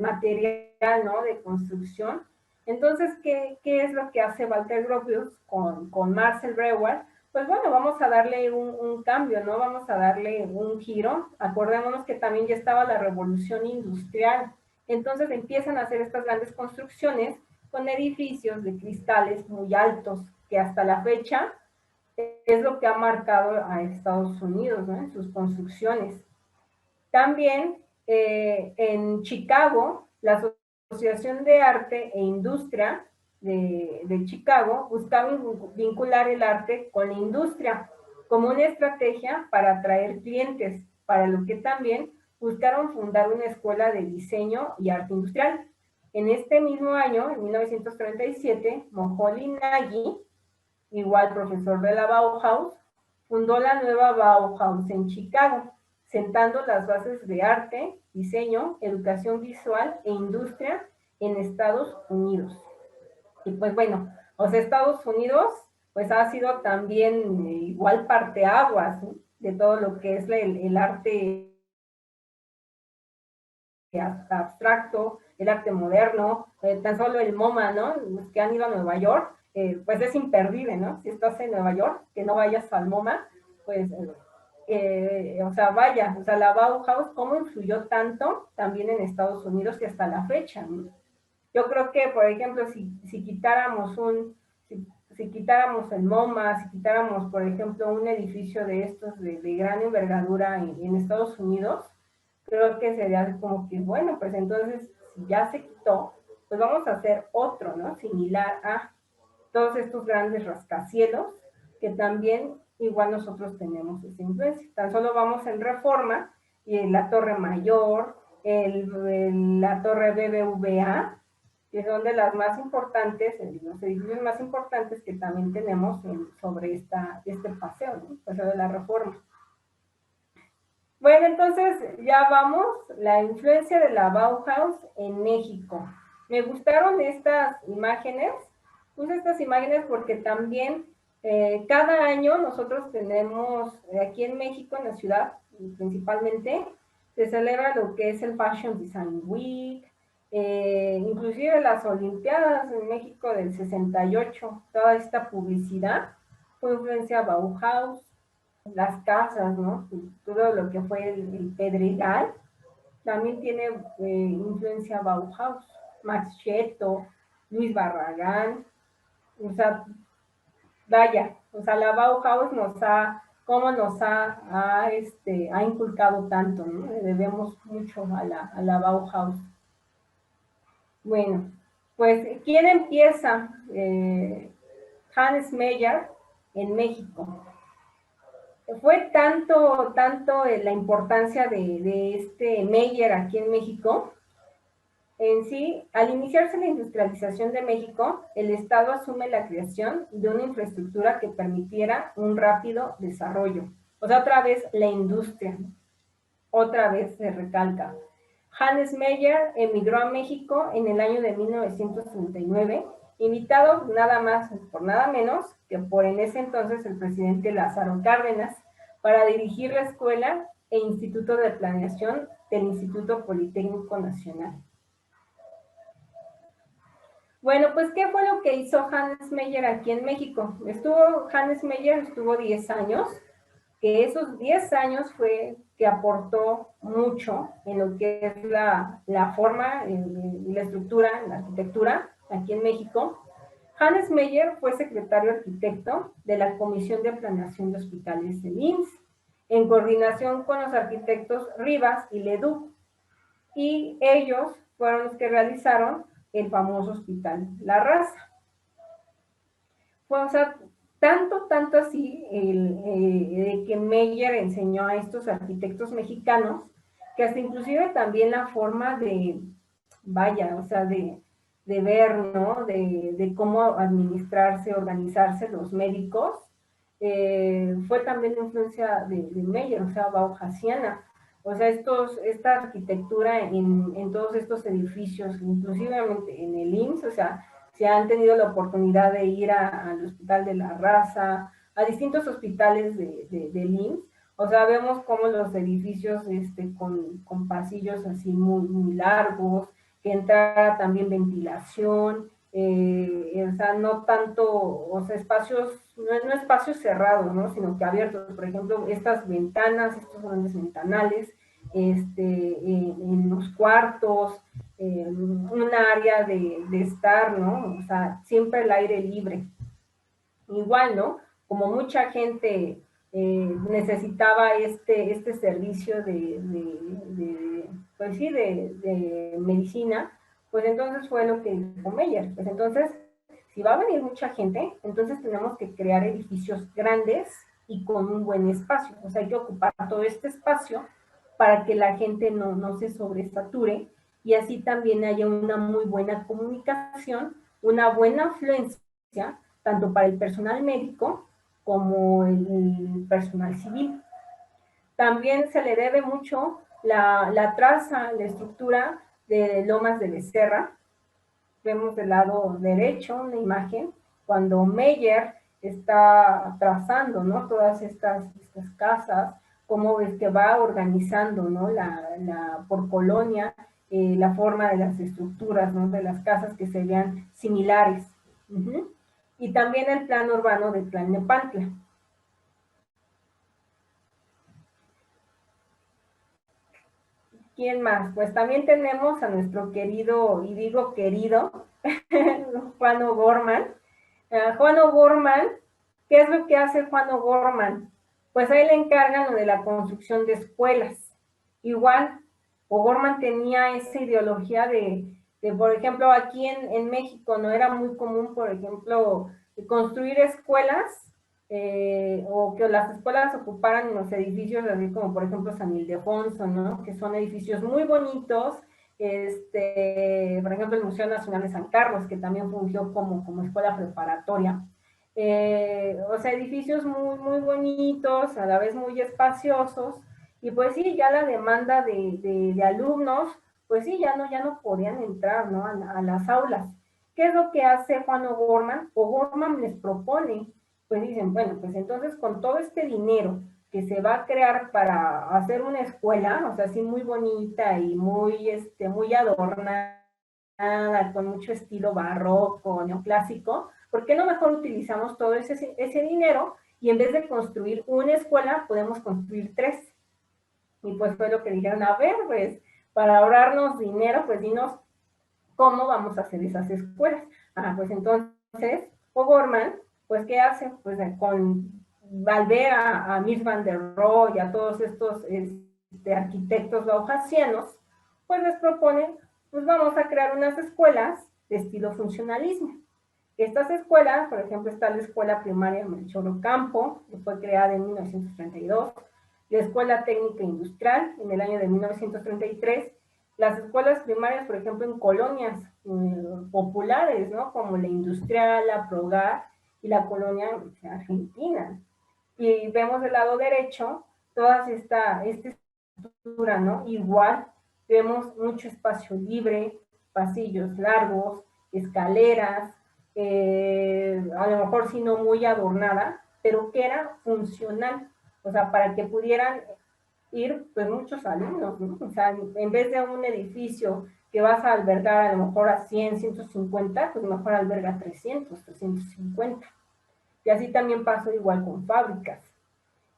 material, ¿no? De construcción. Entonces, ¿qué es lo que hace Walter Gropius con Marcel Breuer? Pues bueno, vamos a darle un cambio, ¿no? Vamos a darle un giro. Acordémonos que también ya estaba la revolución industrial. Entonces empiezan a hacer estas grandes construcciones con edificios de cristales muy altos, que hasta la fecha es lo que ha marcado a Estados Unidos, ¿no? En sus construcciones. También en Chicago, la Asociación de Arte e Industria de Chicago buscaba vincular el arte con la industria como una estrategia para atraer clientes, para lo que también buscaron fundar una escuela de diseño y arte industrial. En este mismo año, en 1937, Moholy-Nagy igual profesor de la Bauhaus, fundó la nueva Bauhaus en Chicago, sentando las bases de arte, diseño, educación visual e industria en Estados Unidos. Y pues bueno, o sea, Estados Unidos pues ha sido también igual parteaguas, ¿no?, de todo lo que es el arte abstracto, el arte moderno, tan solo el MoMA, ¿no? Los que han ido a Nueva York, pues es imperdible, ¿no? Si estás en Nueva York, que no vayas al MoMA, pues, o sea, vaya, o sea, la Bauhaus, ¿cómo influyó tanto también en Estados Unidos y hasta la fecha, ¿no? Yo creo que, por ejemplo, si quitáramos si quitáramos el MoMA, si quitáramos, por ejemplo, un edificio de estos de gran envergadura en Estados Unidos, creo que sería como que, bueno, pues entonces, si ya se quitó, pues vamos a hacer otro, ¿no? Similar a todos estos grandes rascacielos, que también igual nosotros tenemos esa influencia. Tan solo vamos en Reforma, y la Torre Mayor, la Torre BBVA, que son de las más importantes, los edificios más importantes que también tenemos sobre este paseo, ¿no? Paseo de la Reforma. Bueno, entonces ya vamos, la influencia de la Bauhaus en México. Me gustaron estas imágenes, puse estas imágenes porque también cada año nosotros tenemos, aquí en México, en la ciudad principalmente, se celebra lo que es el Fashion Design Week, inclusive las Olimpiadas en México del 68, toda esta publicidad fue influencia Bauhaus, las casas, ¿no? Todo lo que fue el Pedregal, también tiene influencia Bauhaus, Max Cheto, Luis Barragán, o sea, vaya, o sea, la Bauhaus cómo nos ha inculcado tanto, ¿no? Le debemos mucho a la Bauhaus. Bueno, pues, ¿quién empieza? Hans Meyer en México. Fue tanto la importancia de este Meyer aquí en México. En sí, al iniciarse la industrialización de México, el Estado asume la creación de una infraestructura que permitiera un rápido desarrollo. O sea, otra vez la industria, otra vez se recalca. Hannes Meyer emigró a México en el año de 1939, invitado nada más por nada menos que por en ese entonces el presidente Lázaro Cárdenas, para dirigir la Escuela e Instituto de Planeación del Instituto Politécnico Nacional. Bueno, pues, ¿qué fue lo que hizo Hannes Meyer aquí en México? Hannes Meyer estuvo 10 años, que esos 10 años fue que aportó mucho en lo que es la forma y la estructura, la arquitectura aquí en México. Hannes Meyer fue secretario arquitecto de la Comisión de Planeación de Hospitales del IMSS, en coordinación con los arquitectos Rivas y Leduc, y ellos fueron los que realizaron el famoso Hospital La Raza. Fue, o sea, tanto así de que Meyer enseñó a estos arquitectos mexicanos, que hasta inclusive también la forma de, vaya, o sea, de ver, ¿no? De cómo administrarse, organizarse los médicos, fue también la influencia de Meyer, o sea, bauhasiana. O sea, esta arquitectura en todos estos edificios, inclusive en el IMSS, o sea, si han tenido la oportunidad de ir al Hospital de la Raza, a distintos hospitales del IMSS, o sea, vemos cómo los edificios con pasillos así muy largos, que entra también ventilación, o sea, no tanto, o sea, espacios, no espacios cerrados, ¿no? Sino que abiertos. Por ejemplo, estas ventanas, estos grandes ventanales, en los cuartos, un área de estar, ¿no? O sea, siempre el aire libre. Igual, ¿no? Como mucha gente necesitaba este servicio pues sí, de medicina, pues entonces fue lo que dijo Meyer. Pues entonces, si va a venir mucha gente, entonces tenemos que crear edificios grandes y con un buen espacio. O sea, hay que ocupar todo este espacio para que la gente no se sobresature y así también haya una muy buena comunicación, una buena afluencia tanto para el personal médico como el personal civil. También se le debe mucho la traza, la estructura de Lomas de Becerra. Vemos del lado derecho una imagen cuando Meyer está trazando, ¿no?, todas estas casas, cómo es que va organizando, ¿no?, por colonia, la forma de las estructuras, ¿no?, de las casas que se vean similares. Y también el plan urbano de Tlalnepantla. ¿Quién más? Pues también tenemos a nuestro querido, y digo querido, Juan O'Gorman. Juan O'Gorman, ¿qué es lo que hace Juan O'Gorman? Pues a él le encargan lo de la construcción de escuelas. Igual, O'Gorman tenía esa ideología de, por ejemplo, aquí en México no era muy común, por ejemplo, construir escuelas, o que las escuelas ocuparan los edificios, así como por ejemplo San Ildefonso, ¿no?, que son edificios muy bonitos. Por ejemplo, el Museo Nacional de San Carlos, que también fungió como escuela preparatoria. O sea, edificios muy, muy bonitos, a la vez muy espaciosos, y pues sí, ya la demanda de alumnos, pues sí, ya no podían entrar, ¿no?, a las aulas. ¿Qué es lo que hace Juan O'Gorman? O'Gorman les propone, pues dicen, bueno, pues entonces con todo este dinero que se va a crear para hacer una escuela, o sea, así muy bonita y muy adornada, con mucho estilo barroco, neoclásico, ¿por qué no mejor utilizamos todo ese dinero y en vez de construir una escuela, podemos construir 3? Y pues fue lo que dijeron, a ver, pues, para ahorrarnos dinero, pues dinos cómo vamos a hacer esas escuelas. Pues entonces, O'Gorman, pues, ¿qué hace? Pues al ver a Mies van der Rohe y a todos estos arquitectos bauhasianos, pues les propone, pues vamos a crear unas escuelas de estilo funcionalismo. Estas escuelas, por ejemplo, está la escuela primaria Melchor Ocampo, que fue creada en 1932, la escuela técnica industrial en el año de 1933, las escuelas primarias, por ejemplo, en colonias populares, ¿no?, como la Industrial, la Progar y la colonia argentina. Y vemos del lado derecho toda esta estructura, ¿no? Igual vemos mucho espacio libre, pasillos largos, escaleras, a lo mejor sí no muy adornada, pero que era funcional, o sea, para que pudieran ir pues muchos alumnos, ¿no? O sea, en vez de un edificio que vas a albergar a lo mejor a 100, 150, pues mejor alberga 300, 350. Y así también pasó igual con fábricas.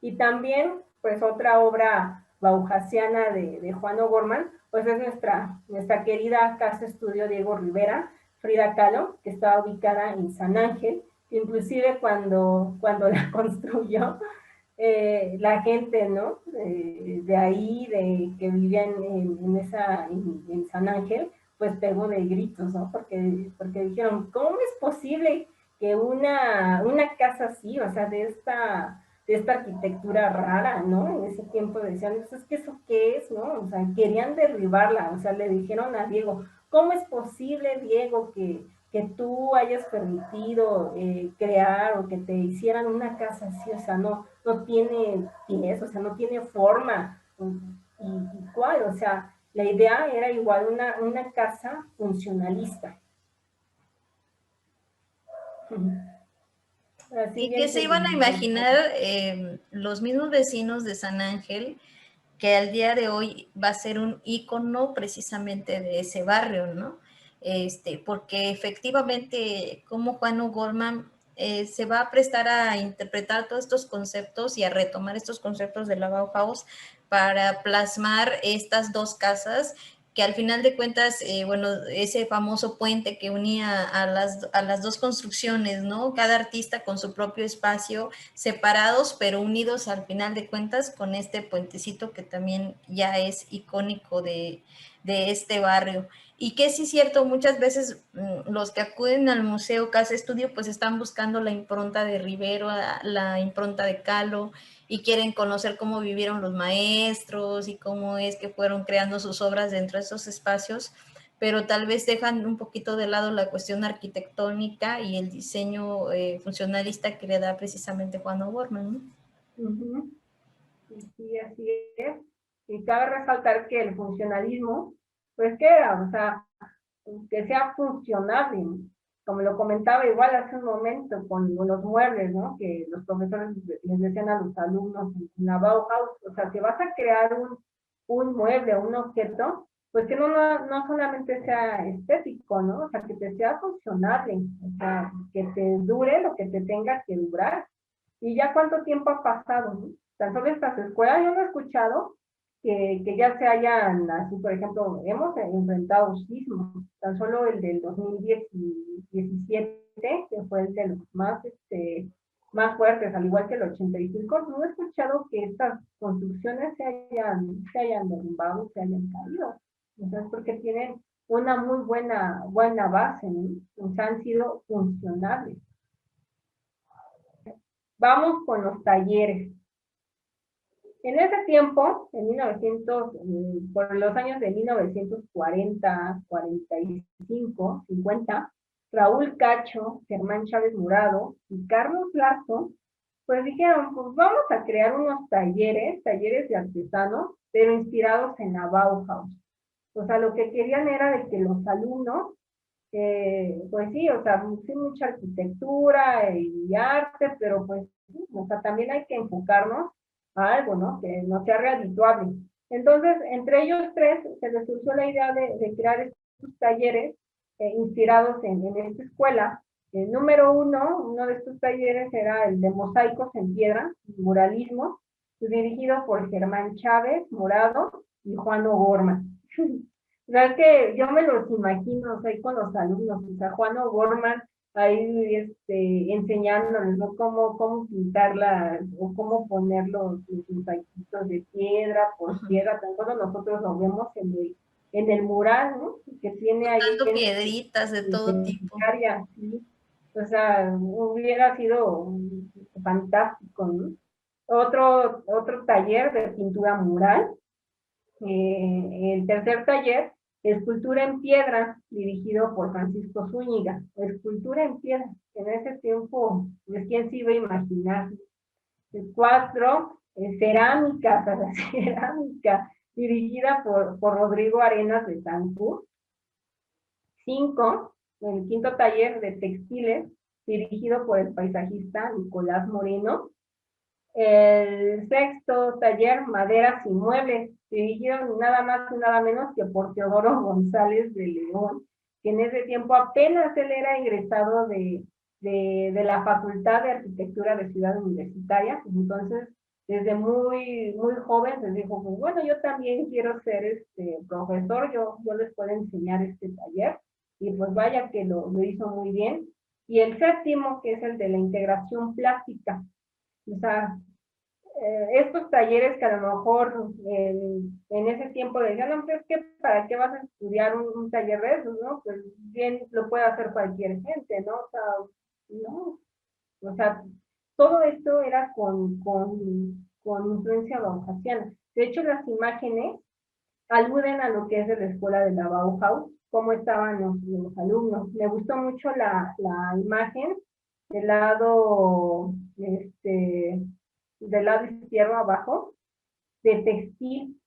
Y también, pues otra obra bauhasiana de Juan O'Gorman, pues es nuestra querida Casa Estudio Diego Rivera, Frida Kahlo, que estaba ubicada en San Ángel, inclusive cuando la construyó, la gente, ¿no?, de ahí, que vivían en San Ángel, pues pegó de gritos, ¿no?, porque dijeron, ¿cómo es posible que una casa así, o sea, de esta arquitectura rara, ¿no? En ese tiempo decían, ¿es que eso qué es, no? O sea, querían derribarla, o sea, le dijeron a Diego, ¿cómo es posible, Diego, que tú hayas permitido crear o que te hicieran una casa así? O sea, no tiene pies, o sea, no tiene forma. ¿Y cuál? O sea, la idea era igual una casa funcionalista. Así y que se iban a imaginar los mismos vecinos de San Ángel, que al día de hoy va a ser un ícono precisamente de ese barrio, ¿no? Porque efectivamente, como Juan O'Gorman se va a prestar a interpretar todos estos conceptos y a retomar estos conceptos de la Bauhaus para plasmar estas dos casas que al final de cuentas, bueno, ese famoso puente que unía a las dos construcciones, ¿no? Cada artista con su propio espacio, separados, pero unidos al final de cuentas con este puentecito que también ya es icónico de este barrio. Y que sí es cierto, muchas veces los que acuden al Museo Casa Estudio pues están buscando la impronta de Rivero, la impronta de Kahlo, y quieren conocer cómo vivieron los maestros y cómo es que fueron creando sus obras dentro de esos espacios, pero tal vez dejan un poquito de lado la cuestión arquitectónica y el diseño funcionalista que le da precisamente Juan O'Gorman, ¿no? Sí, así es. Y cabe resaltar que el funcionalismo, pues que era, o sea, que sea funcionable, ¿no? Como lo comentaba igual hace un momento con los muebles, ¿no? Que los profesores les decían a los alumnos en la Bauhaus, o sea, si vas a crear un mueble o un objeto, pues que no solamente sea estético, ¿no? O sea, que te sea funcionable, o sea, que te dure lo que te tenga que durar. Y ya cuánto tiempo ha pasado, ¿no? Tan solo estas escuelas, yo no he escuchado que ya se hayan, así por ejemplo, hemos enfrentado sismos, tan solo el del 2017, que fue el de los más fuertes, al igual que el 85, no he escuchado que estas construcciones se hayan derrumbado, se hayan caído. Entonces, porque tienen una muy buena base, ¿no? O sea, han sido funcionales. Vamos con los talleres. En ese tiempo, en 1900, por los años de 1940, 45, 50, Raúl Cacho, Germán Chávez Murado y Carlos Lazo, pues dijeron, pues vamos a crear unos talleres de artesanos, pero inspirados en la Bauhaus. O sea, lo que querían era de que los alumnos, pues sí, o sea, sí, mucha arquitectura y arte, pero pues, sí, o sea, también hay que enfocarnos a algo, ¿no? Que no sea redituable. Entonces, entre ellos tres se les surgió la idea de crear estos talleres inspirados en esta escuela. Número uno de estos talleres era el de mosaicos en piedra, muralismo, dirigido por Germán Chávez Morado y Juan O'Gorman. O sea, es que yo me los imagino, o sea, ahí con los alumnos, o sea, Juan O'Gorman ahí enseñándoles, ¿no? Cómo pintarla o cómo poner los mosaiquitos de piedra por piedra. Tampoco nosotros lo vemos en el mural, ¿no? Que tiene ahí Dando piedritas de todo tipo. ¿sí? O sea, hubiera sido fantástico, ¿no? Otro taller de pintura mural. El tercer taller, escultura en piedra, dirigido por Francisco Zúñiga. Escultura en piedra, en ese tiempo, pues, ¿quién se iba a imaginar? El 4, cerámica, para cerámica, dirigida por Rodrigo Arenas de Tancur. 5, el quinto taller de textiles, dirigido por el paisajista Nicolás Moreno. El sexto taller, maderas y muebles, dirigido nada más y nada menos que por Teodoro González de León, que en ese tiempo apenas él era egresado de la Facultad de Arquitectura de Ciudad Universitaria. Entonces, desde muy joven se dijo, pues bueno, yo también quiero ser profesor, yo les puedo enseñar este taller, y pues vaya que lo hizo muy bien. Y el séptimo, que es el de la integración plástica, o sea, estos talleres que a lo mejor en ese tiempo decían, no, pues es que ¿para qué vas a estudiar un taller de esos, no? Pues bien lo puede hacer cualquier gente, ¿no? O sea, no. O sea, todo esto era con influencia bauhausiana. De hecho, las imágenes aluden a lo que es de la escuela de la Bauhaus, cómo estaban los alumnos. Me gustó mucho la imagen del lado, del lado izquierdo abajo, de textil,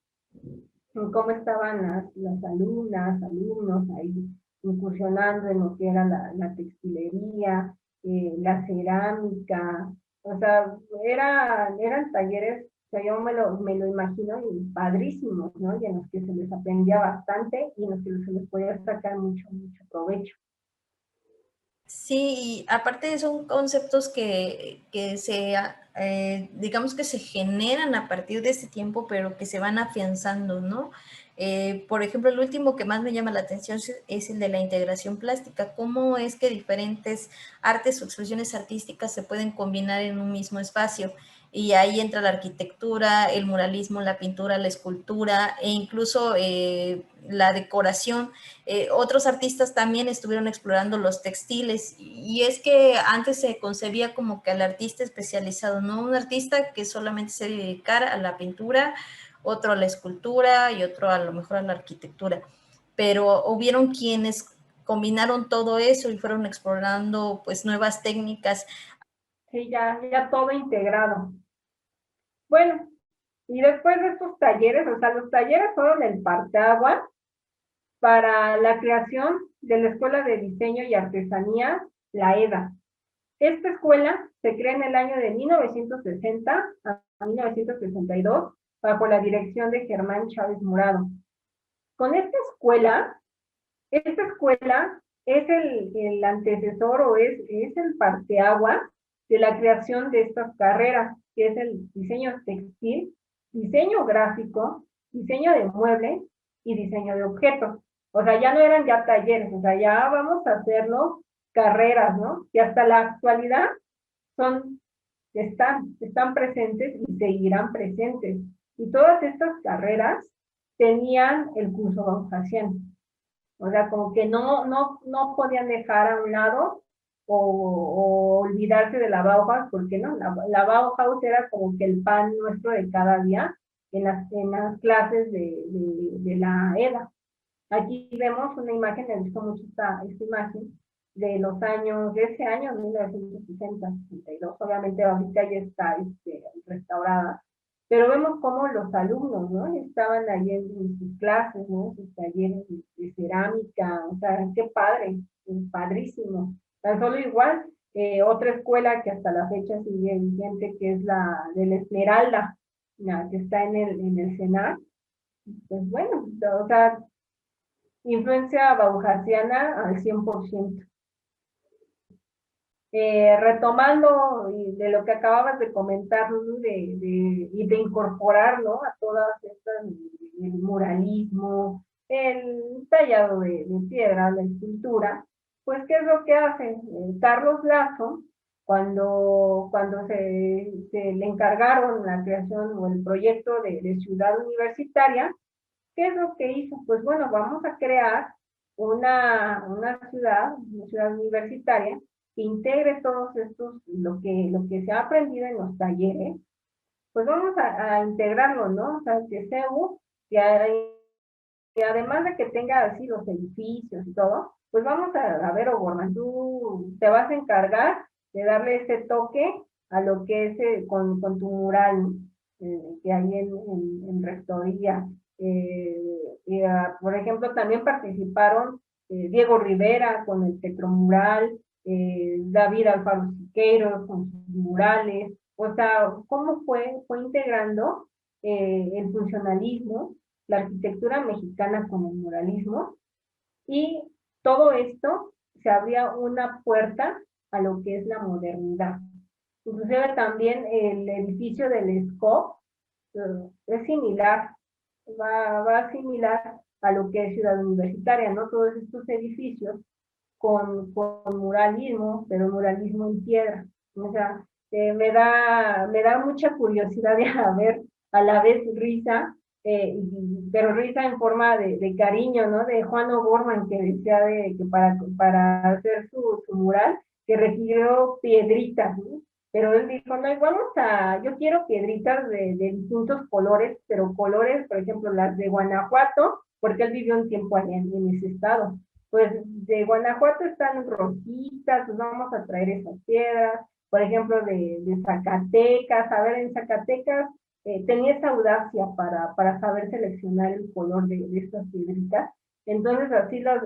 cómo estaban las alumnas, alumnos ahí incursionando en lo que era la textilería, la cerámica, o sea, eran talleres, o sea, yo me lo imagino y padrísimos, ¿no? Y en los que se les aprendía bastante y en los que se les podía sacar mucho provecho. Sí, y aparte son conceptos que digamos que se generan a partir de este tiempo, pero que se van afianzando, ¿no? Por ejemplo, el último que más me llama la atención es el de la integración plástica. ¿Cómo es que diferentes artes o expresiones artísticas se pueden combinar en un mismo espacio? Y ahí entra la arquitectura, el muralismo, la pintura, la escultura e incluso la decoración. Otros artistas también estuvieron explorando los textiles y es que antes se concebía como que al artista especializado, no un artista que solamente se dedicara a la pintura, otro a la escultura y otro a lo mejor a la arquitectura. pero hubieron quienes combinaron todo eso y fueron explorando pues nuevas técnicas. Sí, ya todo integrado. Bueno, y después de estos talleres, o sea, los talleres fueron el parteaguas para la creación de la Escuela de Diseño y Artesanía, la EDA. Esta escuela se crea en el año de 1960 a 1962 bajo la dirección de Germán Chávez Murado. Con esta escuela es el antecesor o es el parteaguas de la creación de estas carreras, que es el diseño textil, diseño gráfico, diseño de muebles y diseño de objetos. O sea, ya no eran ya talleres, o sea, ya vamos a hacerlo carreras, ¿no? Y hasta la actualidad son, están presentes y seguirán presentes. Y todas estas carreras tenían el curso bauhausiano. O sea, como que no podían dejar a un lado o olvidarse de la Bauhaus, porque no, la Bauhaus era como que el pan nuestro de cada día en las clases de la EDA. Aquí vemos una imagen, me gustó mucho esta imagen, de los años, de ese año, 1960-62, obviamente ahorita ya está restaurada, pero vemos cómo los alumnos, ¿no? Estaban ahí en sus clases, ¿no? En sus talleres de cerámica, o sea, qué padre, padrísimo. Tan solo igual, otra escuela que hasta la fecha sigue vigente, que es la de la Esmeralda, que está en el CENAR, pues bueno, o sea, influencia bauhausiana al 100%. Retomando de lo que acababas de comentar, ¿no? Y de incorporar, ¿no? A todas estas, el muralismo, el tallado de piedra, la escultura, pues ¿qué es lo que hace? Carlos Lazo, cuando se le encargaron la creación o el proyecto de ciudad universitaria, ¿qué es lo que hizo? Pues bueno, vamos a crear una ciudad universitaria que integre todos estos, lo que se ha aprendido en los talleres, pues vamos a integrarlo, ¿no? O sea, que CEU, que además de que tenga así los edificios y todo, pues vamos a ver, O'Gorman, tú te vas a encargar de darle ese toque a lo que es con tu mural que hay en Rectoría. Por ejemplo, también participaron Diego Rivera con el Petromural, David Alfaro Siqueiros con sus murales, o sea, cómo fue integrando el funcionalismo, la arquitectura mexicana con el muralismo, y todo esto se abría una puerta a lo que es la modernidad. Inclusive también el edificio del SCOP es similar, va similar a lo que es Ciudad Universitaria, ¿no? Todos estos edificios con muralismo, pero muralismo en piedra. O sea, me da mucha curiosidad de ver a la vez risa, pero risa en forma de cariño, ¿no? De Juan O'Gorman, que decía que para hacer su mural, que requirió piedritas, ¿no? Pero él dijo, no, yo quiero piedritas de distintos colores, pero colores, por ejemplo, las de Guanajuato, porque él vivió un tiempo allá en ese estado. Pues de Guanajuato están rojitas, pues vamos a traer esas piedras, por ejemplo, de Zacatecas, a ver, en Zacatecas tenía esa audacia para saber seleccionar el color de estas piedritas, entonces así las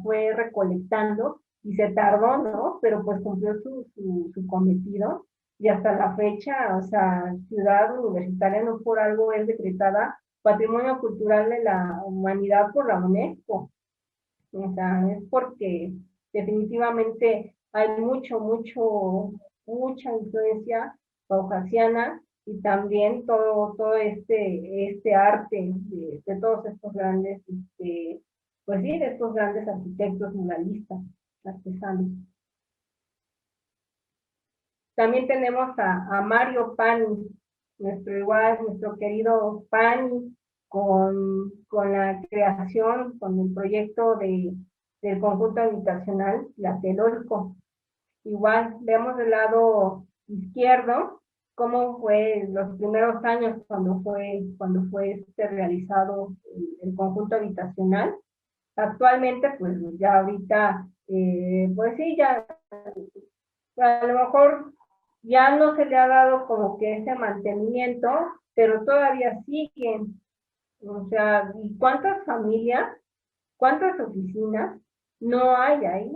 fue recolectando y se tardó, ¿no? Pero pues cumplió su cometido y hasta la fecha, o sea, Ciudad Universitaria no por algo es decretada Patrimonio Cultural de la Humanidad por la UNESCO. O sea, es porque definitivamente hay mucha influencia bauhausiana y también todo este arte de todos estos grandes, pues sí, de estos grandes arquitectos muralistas, artesanos. También tenemos a Mario Pani, nuestro querido Pani, con la creación, con el proyecto del conjunto habitacional Tlatelolco. Igual, vemos del lado izquierdo cómo fue los primeros años cuando fue realizado el conjunto habitacional. Actualmente, pues ya ahorita, pues sí, ya a lo mejor ya no se le ha dado como que ese mantenimiento, pero todavía siguen. O sea, ¿y cuántas familias, cuántas oficinas no hay ahí?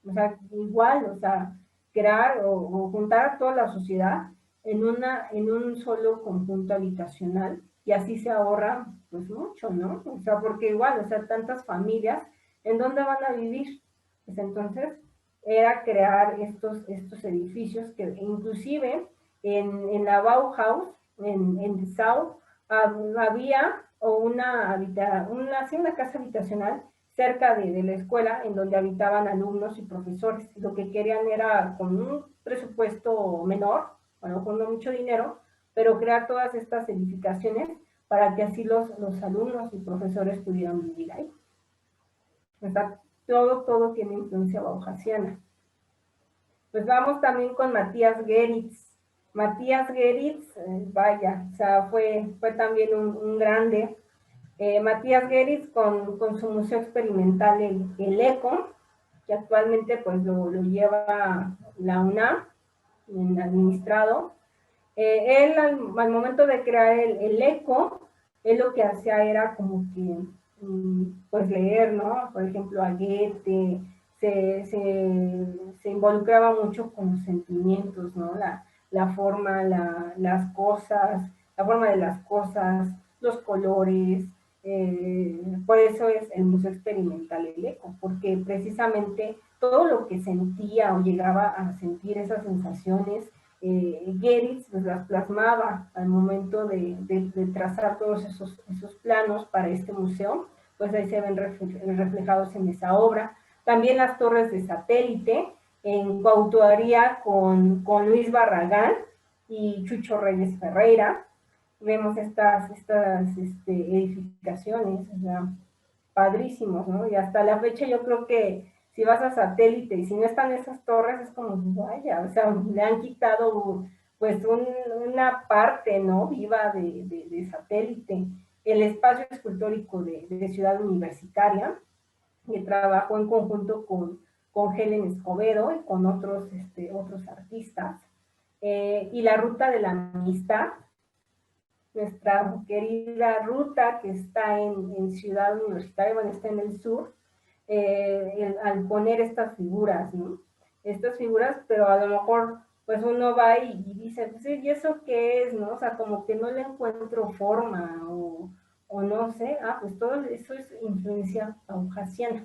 O sea, igual, o sea, crear o juntar a toda la sociedad en un solo conjunto habitacional y así se ahorra pues mucho, ¿no? O sea, porque igual, o sea, tantas familias, ¿en dónde van a vivir? Pues entonces era crear estos edificios que inclusive en la Bauhaus, en Dessau, había una casa habitacional cerca de la escuela en donde habitaban alumnos y profesores. Lo que querían era, con un presupuesto menor, bueno, con no mucho dinero, pero crear todas estas edificaciones para que así los alumnos y profesores pudieran vivir ahí. O sea, todo tiene influencia bauhasiana. Pues vamos también con Matías Geritz. Matías Geritz, vaya, o sea, fue también un grande. Matías Geritz con su museo experimental, el ECO, que actualmente pues lo lleva la UNAM, en administrado. Él al momento de crear el ECO, él lo que hacía era como que, pues leer, ¿no? Por ejemplo, a Goethe, se involucraba mucho con los sentimientos, ¿no? La forma, las cosas, la forma de las cosas, los colores. Por eso es el Museo Experimental El Eco, porque precisamente todo lo que sentía o llegaba a sentir esas sensaciones, Geritz pues, las plasmaba al momento de trazar todos esos planos para este museo, pues ahí se ven reflejados en esa obra. También las torres de satélite, en coautoría con Luis Barragán y Chucho Reyes Ferreira. Vemos estas edificaciones, o sea, padrísimos, ¿no? Y hasta la fecha yo creo que si vas a satélite y si no están esas torres, es como, vaya, o sea, le han quitado pues una parte, ¿no? Viva de satélite. El espacio escultórico de Ciudad Universitaria, que trabajó en conjunto con Helen Escobedo y con otros artistas. Y la Ruta de la Amistad, nuestra querida ruta que está en Ciudad Universitaria, bueno, está en el sur, al poner estas figuras, ¿no? Estas figuras, pero a lo mejor pues uno va y dice, pues, ¿y eso qué es, no? O sea, como que no le encuentro forma o no sé, pues todo eso es influencia bauhasiana.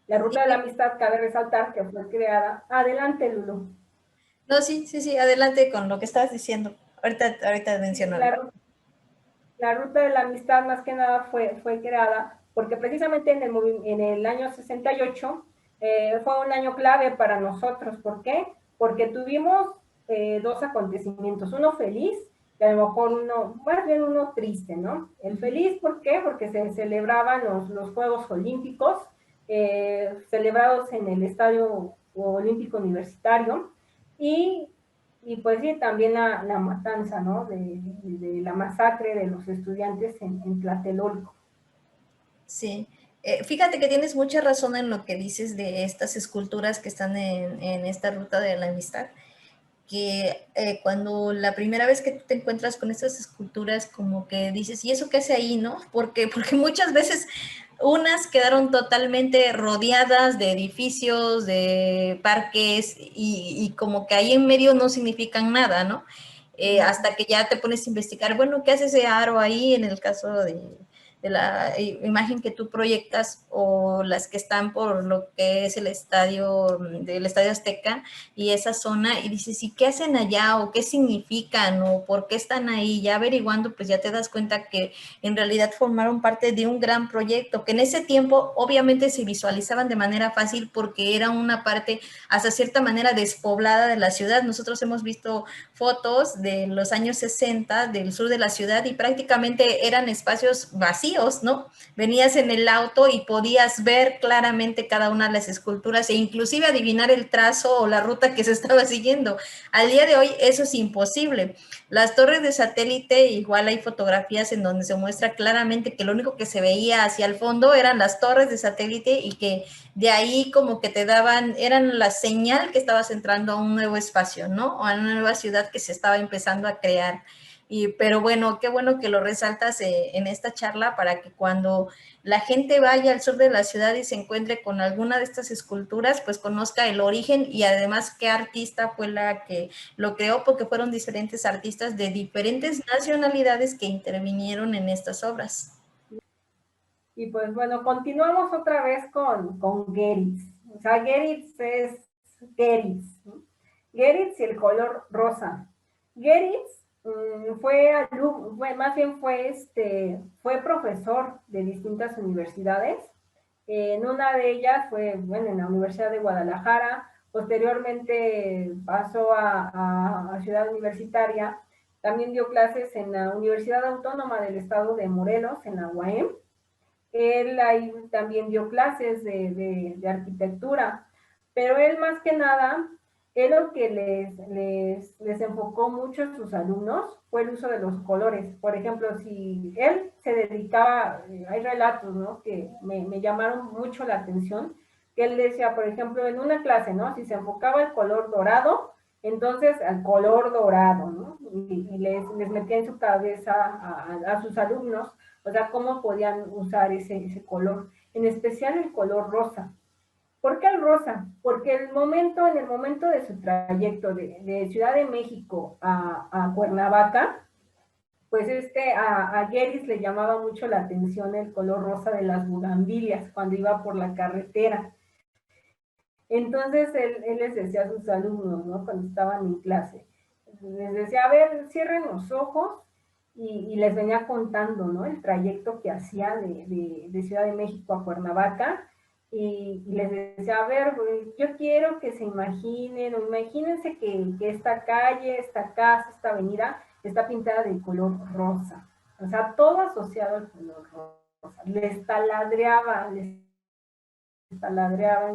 La Ruta de la Amistad, cabe resaltar que fue creada, adelante Lulu. No, sí, adelante con lo que estabas diciendo. Ahorita menciono. La Ruta de la Amistad más que nada fue creada porque precisamente en el año 68 fue un año clave para nosotros. ¿Por qué? Porque tuvimos dos acontecimientos, uno feliz y a lo mejor más bien uno triste, ¿no? El feliz, ¿por qué? Porque se celebraban los Juegos Olímpicos, celebrados en el Estadio Olímpico Universitario, y pues sí, también la matanza, ¿no? De la masacre de los estudiantes en Tlatelolco. Sí, fíjate que tienes mucha razón en lo que dices de estas esculturas que están en esta Ruta de la Amistad, que cuando la primera vez que tú te encuentras con estas esculturas, como que dices, ¿y eso qué hace ahí, no? Porque muchas veces unas quedaron totalmente rodeadas de edificios, de parques, y como que ahí en medio no significan nada, ¿no? Hasta que ya te pones a investigar, bueno, ¿qué hace ese aro ahí en el caso de la imagen que tú proyectas o las que están por lo que es el estadio Azteca y esa zona, y dices, ¿y qué hacen allá? ¿O qué significan? ¿O por qué están ahí? Ya averiguando, pues ya te das cuenta que en realidad formaron parte de un gran proyecto, que en ese tiempo obviamente se visualizaban de manera fácil porque era una parte hasta cierta manera despoblada de la ciudad. Nosotros hemos visto fotos de los años 60 del sur de la ciudad y prácticamente eran espacios vacíos, vacíos, ¿no? Venías en el auto y podías ver claramente cada una de las esculturas e inclusive adivinar el trazo o la ruta que se estaba siguiendo. Al día de hoy eso es imposible. Las torres de satélite, igual hay fotografías en donde se muestra claramente que lo único que se veía hacia el fondo eran las torres de satélite y que de ahí como que te daban, eran la señal que estabas entrando a un nuevo espacio, ¿no? O a una nueva ciudad que se estaba empezando a crear. Pero bueno, qué bueno que lo resaltas en esta charla para que cuando la gente vaya al sur de la ciudad y se encuentre con alguna de estas esculturas, pues conozca el origen y además qué artista fue la que lo creó, porque fueron diferentes artistas de diferentes nacionalidades que intervinieron en estas obras. Y pues bueno, continuamos otra vez con Geritz. O sea, Geritz es Geritz, ¿no? Geritz y el color rosa. Geritz más bien fue profesor de distintas universidades. En una de ellas fue, bueno, en la Universidad de Guadalajara. Posteriormente pasó a Ciudad Universitaria. También dio clases en la Universidad Autónoma del Estado de Morelos, en la UAM. Él ahí también dio clases de arquitectura, pero él más que nada, él lo que les enfocó mucho a sus alumnos fue el uso de los colores. Por ejemplo, si él se dedicaba, hay relatos, ¿no?, que me llamaron mucho la atención, que él decía, por ejemplo, en una clase, ¿no?, si se enfocaba el color dorado, entonces al color dorado, ¿no? Y les metía en su cabeza a sus alumnos, o sea, cómo podían usar ese color, en especial el color rosa. ¿Por qué el rosa? Porque en el momento de su trayecto de Ciudad de México a Cuernavaca, pues a Geritz le llamaba mucho la atención el color rosa de las bugambilias cuando iba por la carretera. Entonces él les decía a sus alumnos, ¿no?, cuando estaban en clase, les decía, a ver, cierren los ojos, y les venía contando, ¿no?, el trayecto que hacía de Ciudad de México a Cuernavaca, y les decía, a ver, yo quiero que se imaginen, o imagínense que esta calle, esta casa, esta avenida, está pintada de color rosa, o sea, todo asociado al color rosa. Les taladreaba en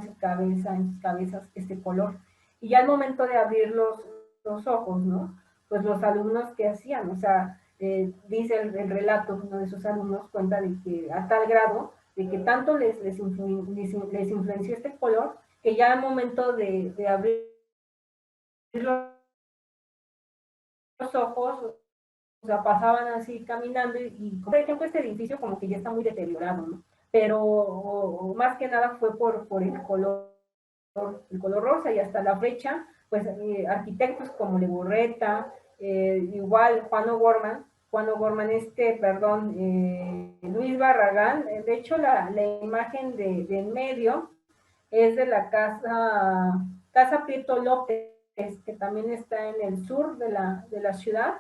su cabeza, en sus cabezas, este color. Y ya al momento de abrir los ojos, ¿no?, pues los alumnos, ¿qué hacían? O sea, dice el relato, uno de sus alumnos cuenta de que a tal grado, de que tanto les influenció este color, que ya al momento de abrir los ojos, o sea, pasaban así caminando y, por ejemplo, este edificio como que ya está muy deteriorado, ¿no? Pero más que nada fue por el color rosa, y hasta la fecha, pues arquitectos como Legorreta, igual Juan O'Gorman, Luis Barragán, de hecho la imagen de en medio es de la casa Prieto López, que también está en el sur de la ciudad.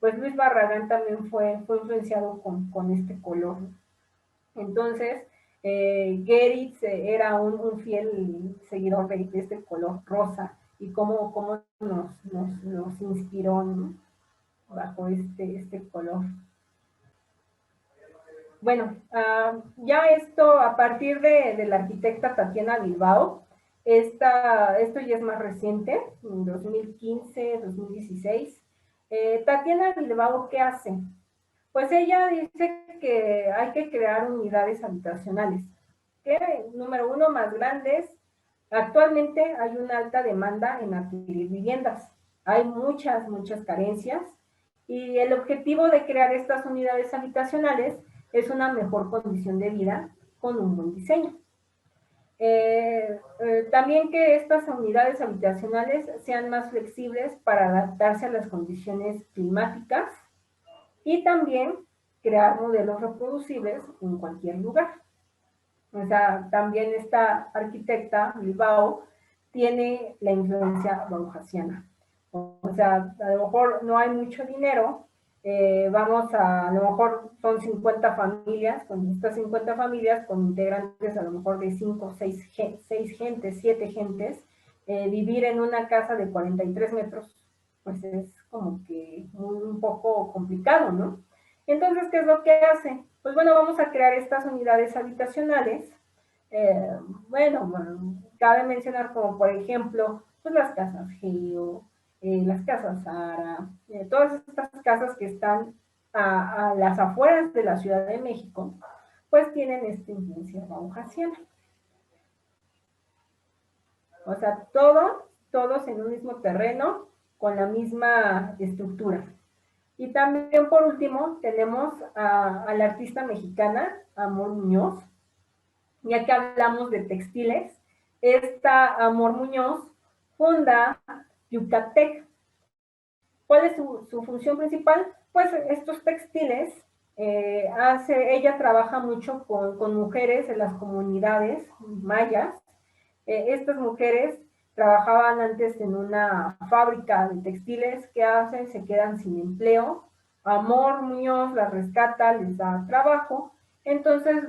Pues Luis Barragán también fue influenciado con este color. Entonces, Geritz era un fiel seguidor de este color rosa, y cómo nos inspiró, ¿no?, bajo este color. Bueno, ya esto a partir de la arquitecta Tatiana Bilbao, esto ya es más reciente, en 2015, 2016. Tatiana Bilbao, ¿qué hace? Pues ella dice que hay que crear unidades habitacionales, que, número uno, más grandes. Actualmente hay una alta demanda en adquirir viviendas. Hay muchas carencias, y el objetivo de crear estas unidades habitacionales es una mejor condición de vida con un buen diseño. También que estas unidades habitacionales sean más flexibles para adaptarse a las condiciones climáticas, y también crear modelos reproducibles en cualquier lugar. O sea, también esta arquitecta, Bilbao, tiene la influencia bauhasiana. O sea, a lo mejor no hay mucho dinero, a lo mejor son 50 familias, con estas 50 familias, con integrantes a lo mejor de 5, 6 gentes, 7 gentes, vivir en una casa de 43 metros, pues es como que un poco complicado, ¿no? Entonces, ¿qué es lo que hace? Pues bueno, vamos a crear estas unidades habitacionales. Bueno, cabe mencionar como por ejemplo, pues las casas Geo, las casas Sara, todas estas casas que están a las afueras de la Ciudad de México, pues tienen esta influencia bauhasiana. O sea, todos en un mismo terreno, con la misma estructura. Y también, por último, tenemos a la artista mexicana, Amor Muñoz. Ya que hablamos de textiles, esta Amor Muñoz funda Yucatec. ¿Cuál es su función principal? Pues estos textiles, ella trabaja mucho con mujeres en las comunidades mayas. Estas mujeres trabajaban antes en una fábrica de textiles. ¿Qué hacen? Se quedan sin empleo. Amor Muñoz las rescata, les da trabajo. Entonces,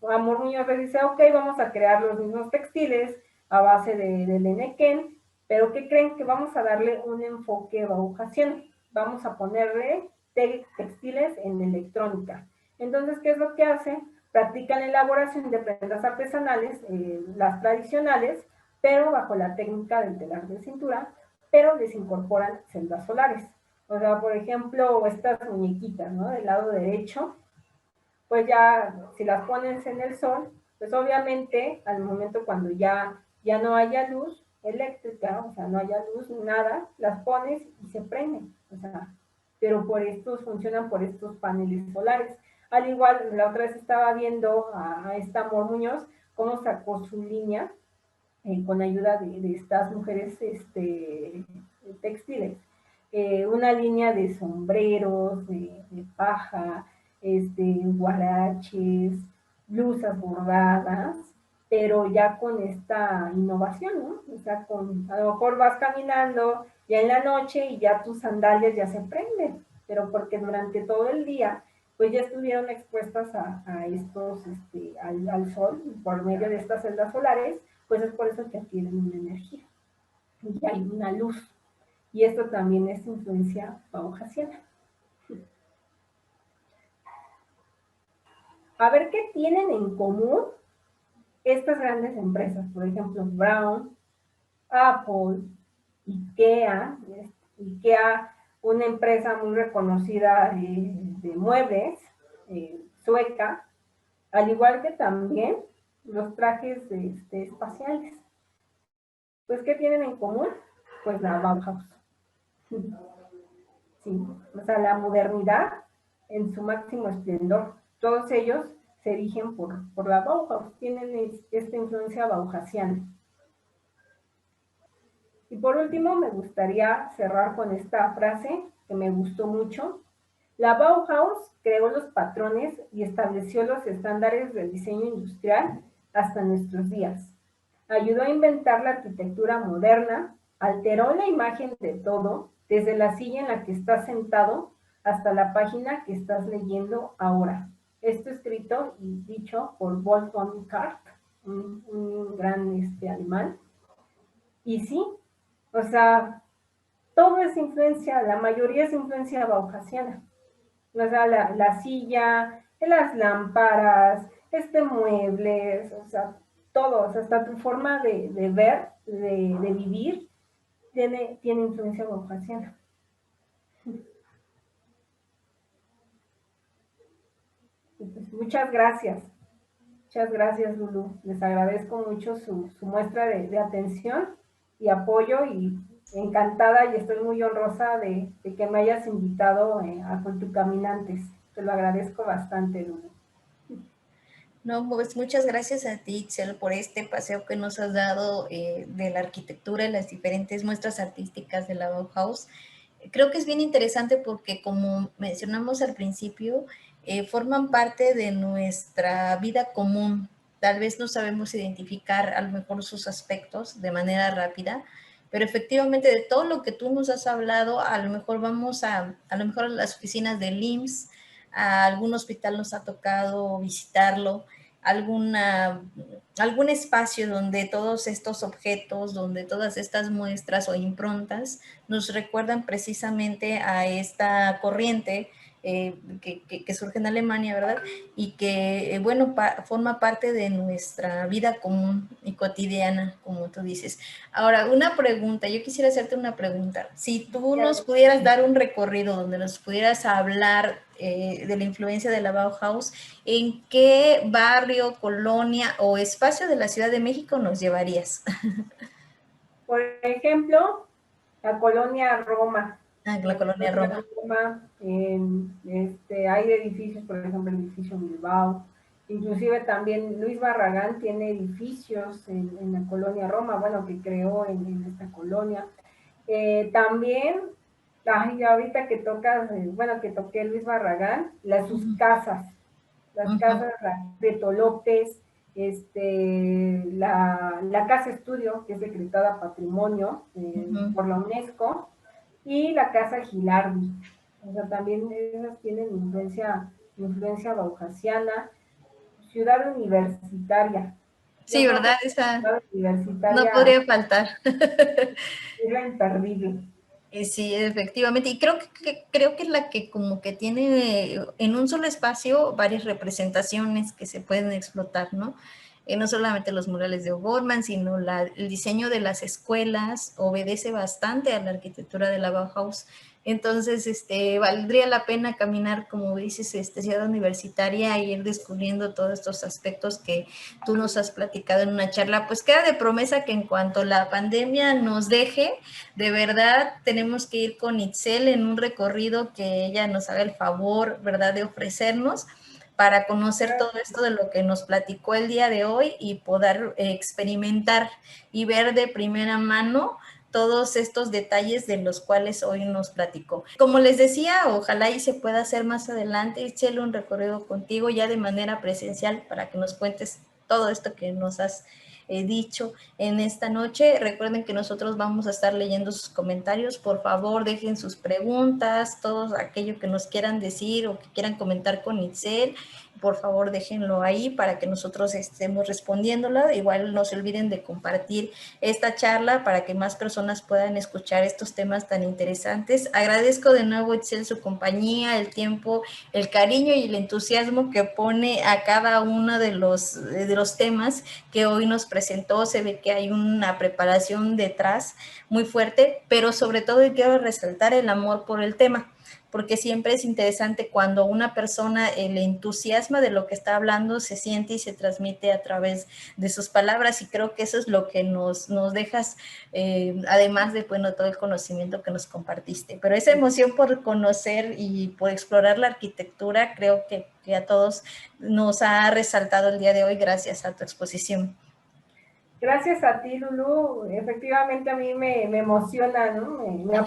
Amor Muñoz les dice, ok, vamos a crear los mismos textiles a base del enequén, pero ¿qué creen? Que vamos a darle un enfoque bauhasiano. Vamos a ponerle textiles en electrónica. Entonces, ¿qué es lo que hace? Practican la elaboración de prendas artesanales, las tradicionales, pero bajo la técnica del telar de cintura, pero les incorporan celdas solares. O sea, por ejemplo, estas muñequitas, ¿no? Del lado derecho, pues ya, si las pones en el sol, pues obviamente al momento cuando ya no haya luz eléctrica, o sea, no haya luz ni nada, las pones y se prenden. O sea, pero funcionan por estos paneles solares. Al igual, la otra vez estaba viendo a esta Amor Muñoz cómo sacó su línea con ayuda de estas mujeres textiles. Una línea de sombreros, de paja, guaraches, blusas bordadas, pero ya con esta innovación, ¿no? O sea, a lo mejor vas caminando ya en la noche y ya tus sandalias ya se prenden, pero porque durante todo el día pues ya estuvieron expuestas a estos, al sol por medio de estas celdas solares, pues es por eso que adquieren una energía y hay una luz. Y esto también es influencia bauhasiana. A ver qué tienen en común estas grandes empresas, por ejemplo, Brown, Apple, IKEA, una empresa muy reconocida de muebles, sueca, al igual que también los trajes espaciales. Pues, ¿qué tienen en común? Pues la Bauhaus. Sí, o sea, la modernidad en su máximo esplendor. Todos ellos se erigen por la Bauhaus, tienen esta influencia bauhasiana. Y por último, me gustaría cerrar con esta frase que me gustó mucho. La Bauhaus creó los patrones y estableció los estándares del diseño industrial hasta nuestros días. Ayudó a inventar la arquitectura moderna, alteró la imagen de todo, desde la silla en la que estás sentado hasta la página que estás leyendo ahora. Esto escrito y dicho por Wolfgang Kart, un gran alemán. Y sí, o sea, todo es influencia, la mayoría es influencia bauhasiana. O sea, la silla, las lámparas, muebles, o sea, todos, hasta tu forma de ver, de vivir, tiene influencia bauhasiana. Pues, muchas gracias, Lulu. Les agradezco mucho su muestra de atención y apoyo y encantada y estoy muy honrosa de que me hayas invitado a Cultucaminantes. Te lo agradezco bastante, Lulu. No, pues muchas gracias a ti, Itzel, por este paseo que nos has dado de la arquitectura y las diferentes muestras artísticas de la Bauhaus. Creo que es bien interesante porque, como mencionamos al principio, forman parte de nuestra vida común. Tal vez no sabemos identificar a lo mejor sus aspectos de manera rápida, pero efectivamente de todo lo que tú nos has hablado, a lo mejor vamos a lo mejor a las oficinas del IMSS, a algún hospital nos ha tocado visitarlo, algún espacio donde todos estos objetos, donde todas estas muestras o improntas nos recuerdan precisamente a esta corriente que surge en Alemania, ¿verdad? Y que, bueno, forma parte de nuestra vida común y cotidiana, como tú dices. Ahora, una pregunta, yo quisiera hacerte una pregunta. Si tú nos pudieras dar un recorrido donde nos pudieras hablar de la influencia de la Bauhaus, ¿en qué barrio, colonia o espacio de la Ciudad de México nos llevarías? Por ejemplo, la colonia Roma. Ah, la La colonia colonia Roma. Roma, hay edificios, por ejemplo, el edificio Bilbao, inclusive también Luis Barragán tiene edificios en la colonia Roma, bueno, que creó en esta colonia. También, ahorita que tocas, bueno, que toqué Luis Barragán, sus casas, las casas de Tolópez, la Casa Estudio, que es decretada Patrimonio por la UNESCO, y la Casa Gilardi. O sea, también esas tienen influencia bauhasiana. Ciudad universitaria. Sí, Yo creo que ¿verdad? la Esa ciudad no universitaria podría faltar. es la imperdible. Sí, efectivamente. Y creo que es la que como que tiene en un solo espacio varias representaciones que se pueden explotar, ¿no? No solamente los murales de O'Gorman, sino el diseño de las escuelas obedece bastante a la arquitectura de la Bauhaus. Entonces, valdría la pena caminar, como dices, ciudad universitaria e ir descubriendo todos estos aspectos que tú nos has platicado en una charla. Pues queda de promesa que en cuanto la pandemia nos deje, de verdad tenemos que ir con Itzel en un recorrido que ella nos haga el favor, ¿verdad?, de ofrecernos para conocer todo esto de lo que nos platicó el día de hoy y poder experimentar y ver de primera mano todos estos detalles de los cuales hoy nos platicó. Como les decía, ojalá y se pueda hacer más adelante, Itzel, un recorrido contigo ya de manera presencial para que nos cuentes todo esto que nos has dicho en esta noche. Recuerden que nosotros vamos a estar leyendo sus comentarios. Por favor, dejen sus preguntas, todo aquello que nos quieran decir o que quieran comentar con Itzel. Por favor, déjenlo ahí para que nosotros estemos respondiéndola. Igual no se olviden de compartir esta charla para que más personas puedan escuchar estos temas tan interesantes. Agradezco de nuevo, Itzel, su compañía, el tiempo, el cariño y el entusiasmo que pone a cada uno de los temas que hoy nos presentó. Se ve que hay una preparación detrás muy fuerte, pero sobre todo quiero resaltar el amor por el tema, porque siempre es interesante cuando una persona le entusiasma de lo que está hablando, se siente y se transmite a través de sus palabras, y creo que eso es lo que nos dejas, además de, bueno, todo el conocimiento que nos compartiste. Pero esa emoción por conocer y por explorar la arquitectura, creo que a todos nos ha resaltado el día de hoy gracias a tu exposición. Gracias a ti, Lulu. Efectivamente a mí me emociona, ¿no? Me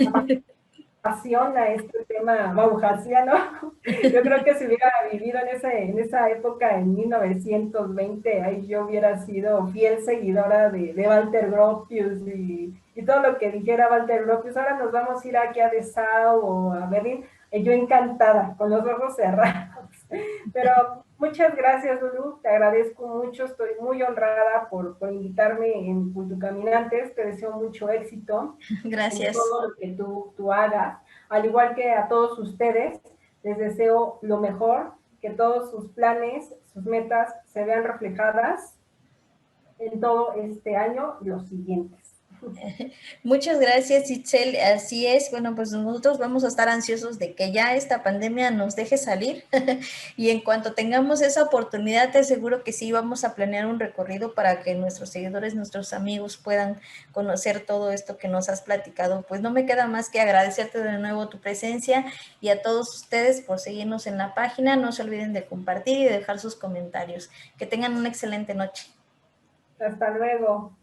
apasiona este tema bauhasiano. Yo creo que si hubiera vivido en esa época, en 1920, ahí yo hubiera sido fiel seguidora de Walter Gropius y todo lo que dijera Walter Gropius. Ahora nos vamos a ir aquí a Dessau o a Berlín. Yo encantada, con los ojos cerrados. Pero muchas gracias, Lulu. Te agradezco mucho. Estoy muy honrada por invitarme en Cultucaminantes. Te deseo mucho éxito. Gracias. En todo lo que tú hagas. Al igual que a todos ustedes, les deseo lo mejor, que todos sus planes, sus metas se vean reflejadas en todo este año y los siguientes. Muchas gracias, Itzel. Así es. Bueno, pues nosotros vamos a estar ansiosos de que ya esta pandemia nos deje salir y en cuanto tengamos esa oportunidad, te aseguro que sí vamos a planear un recorrido para que nuestros seguidores, nuestros amigos puedan conocer todo esto que nos has platicado. Pues no me queda más que agradecerte de nuevo tu presencia y a todos ustedes por seguirnos en la página. No se olviden de compartir y de dejar sus comentarios. Que tengan una excelente noche. Hasta luego.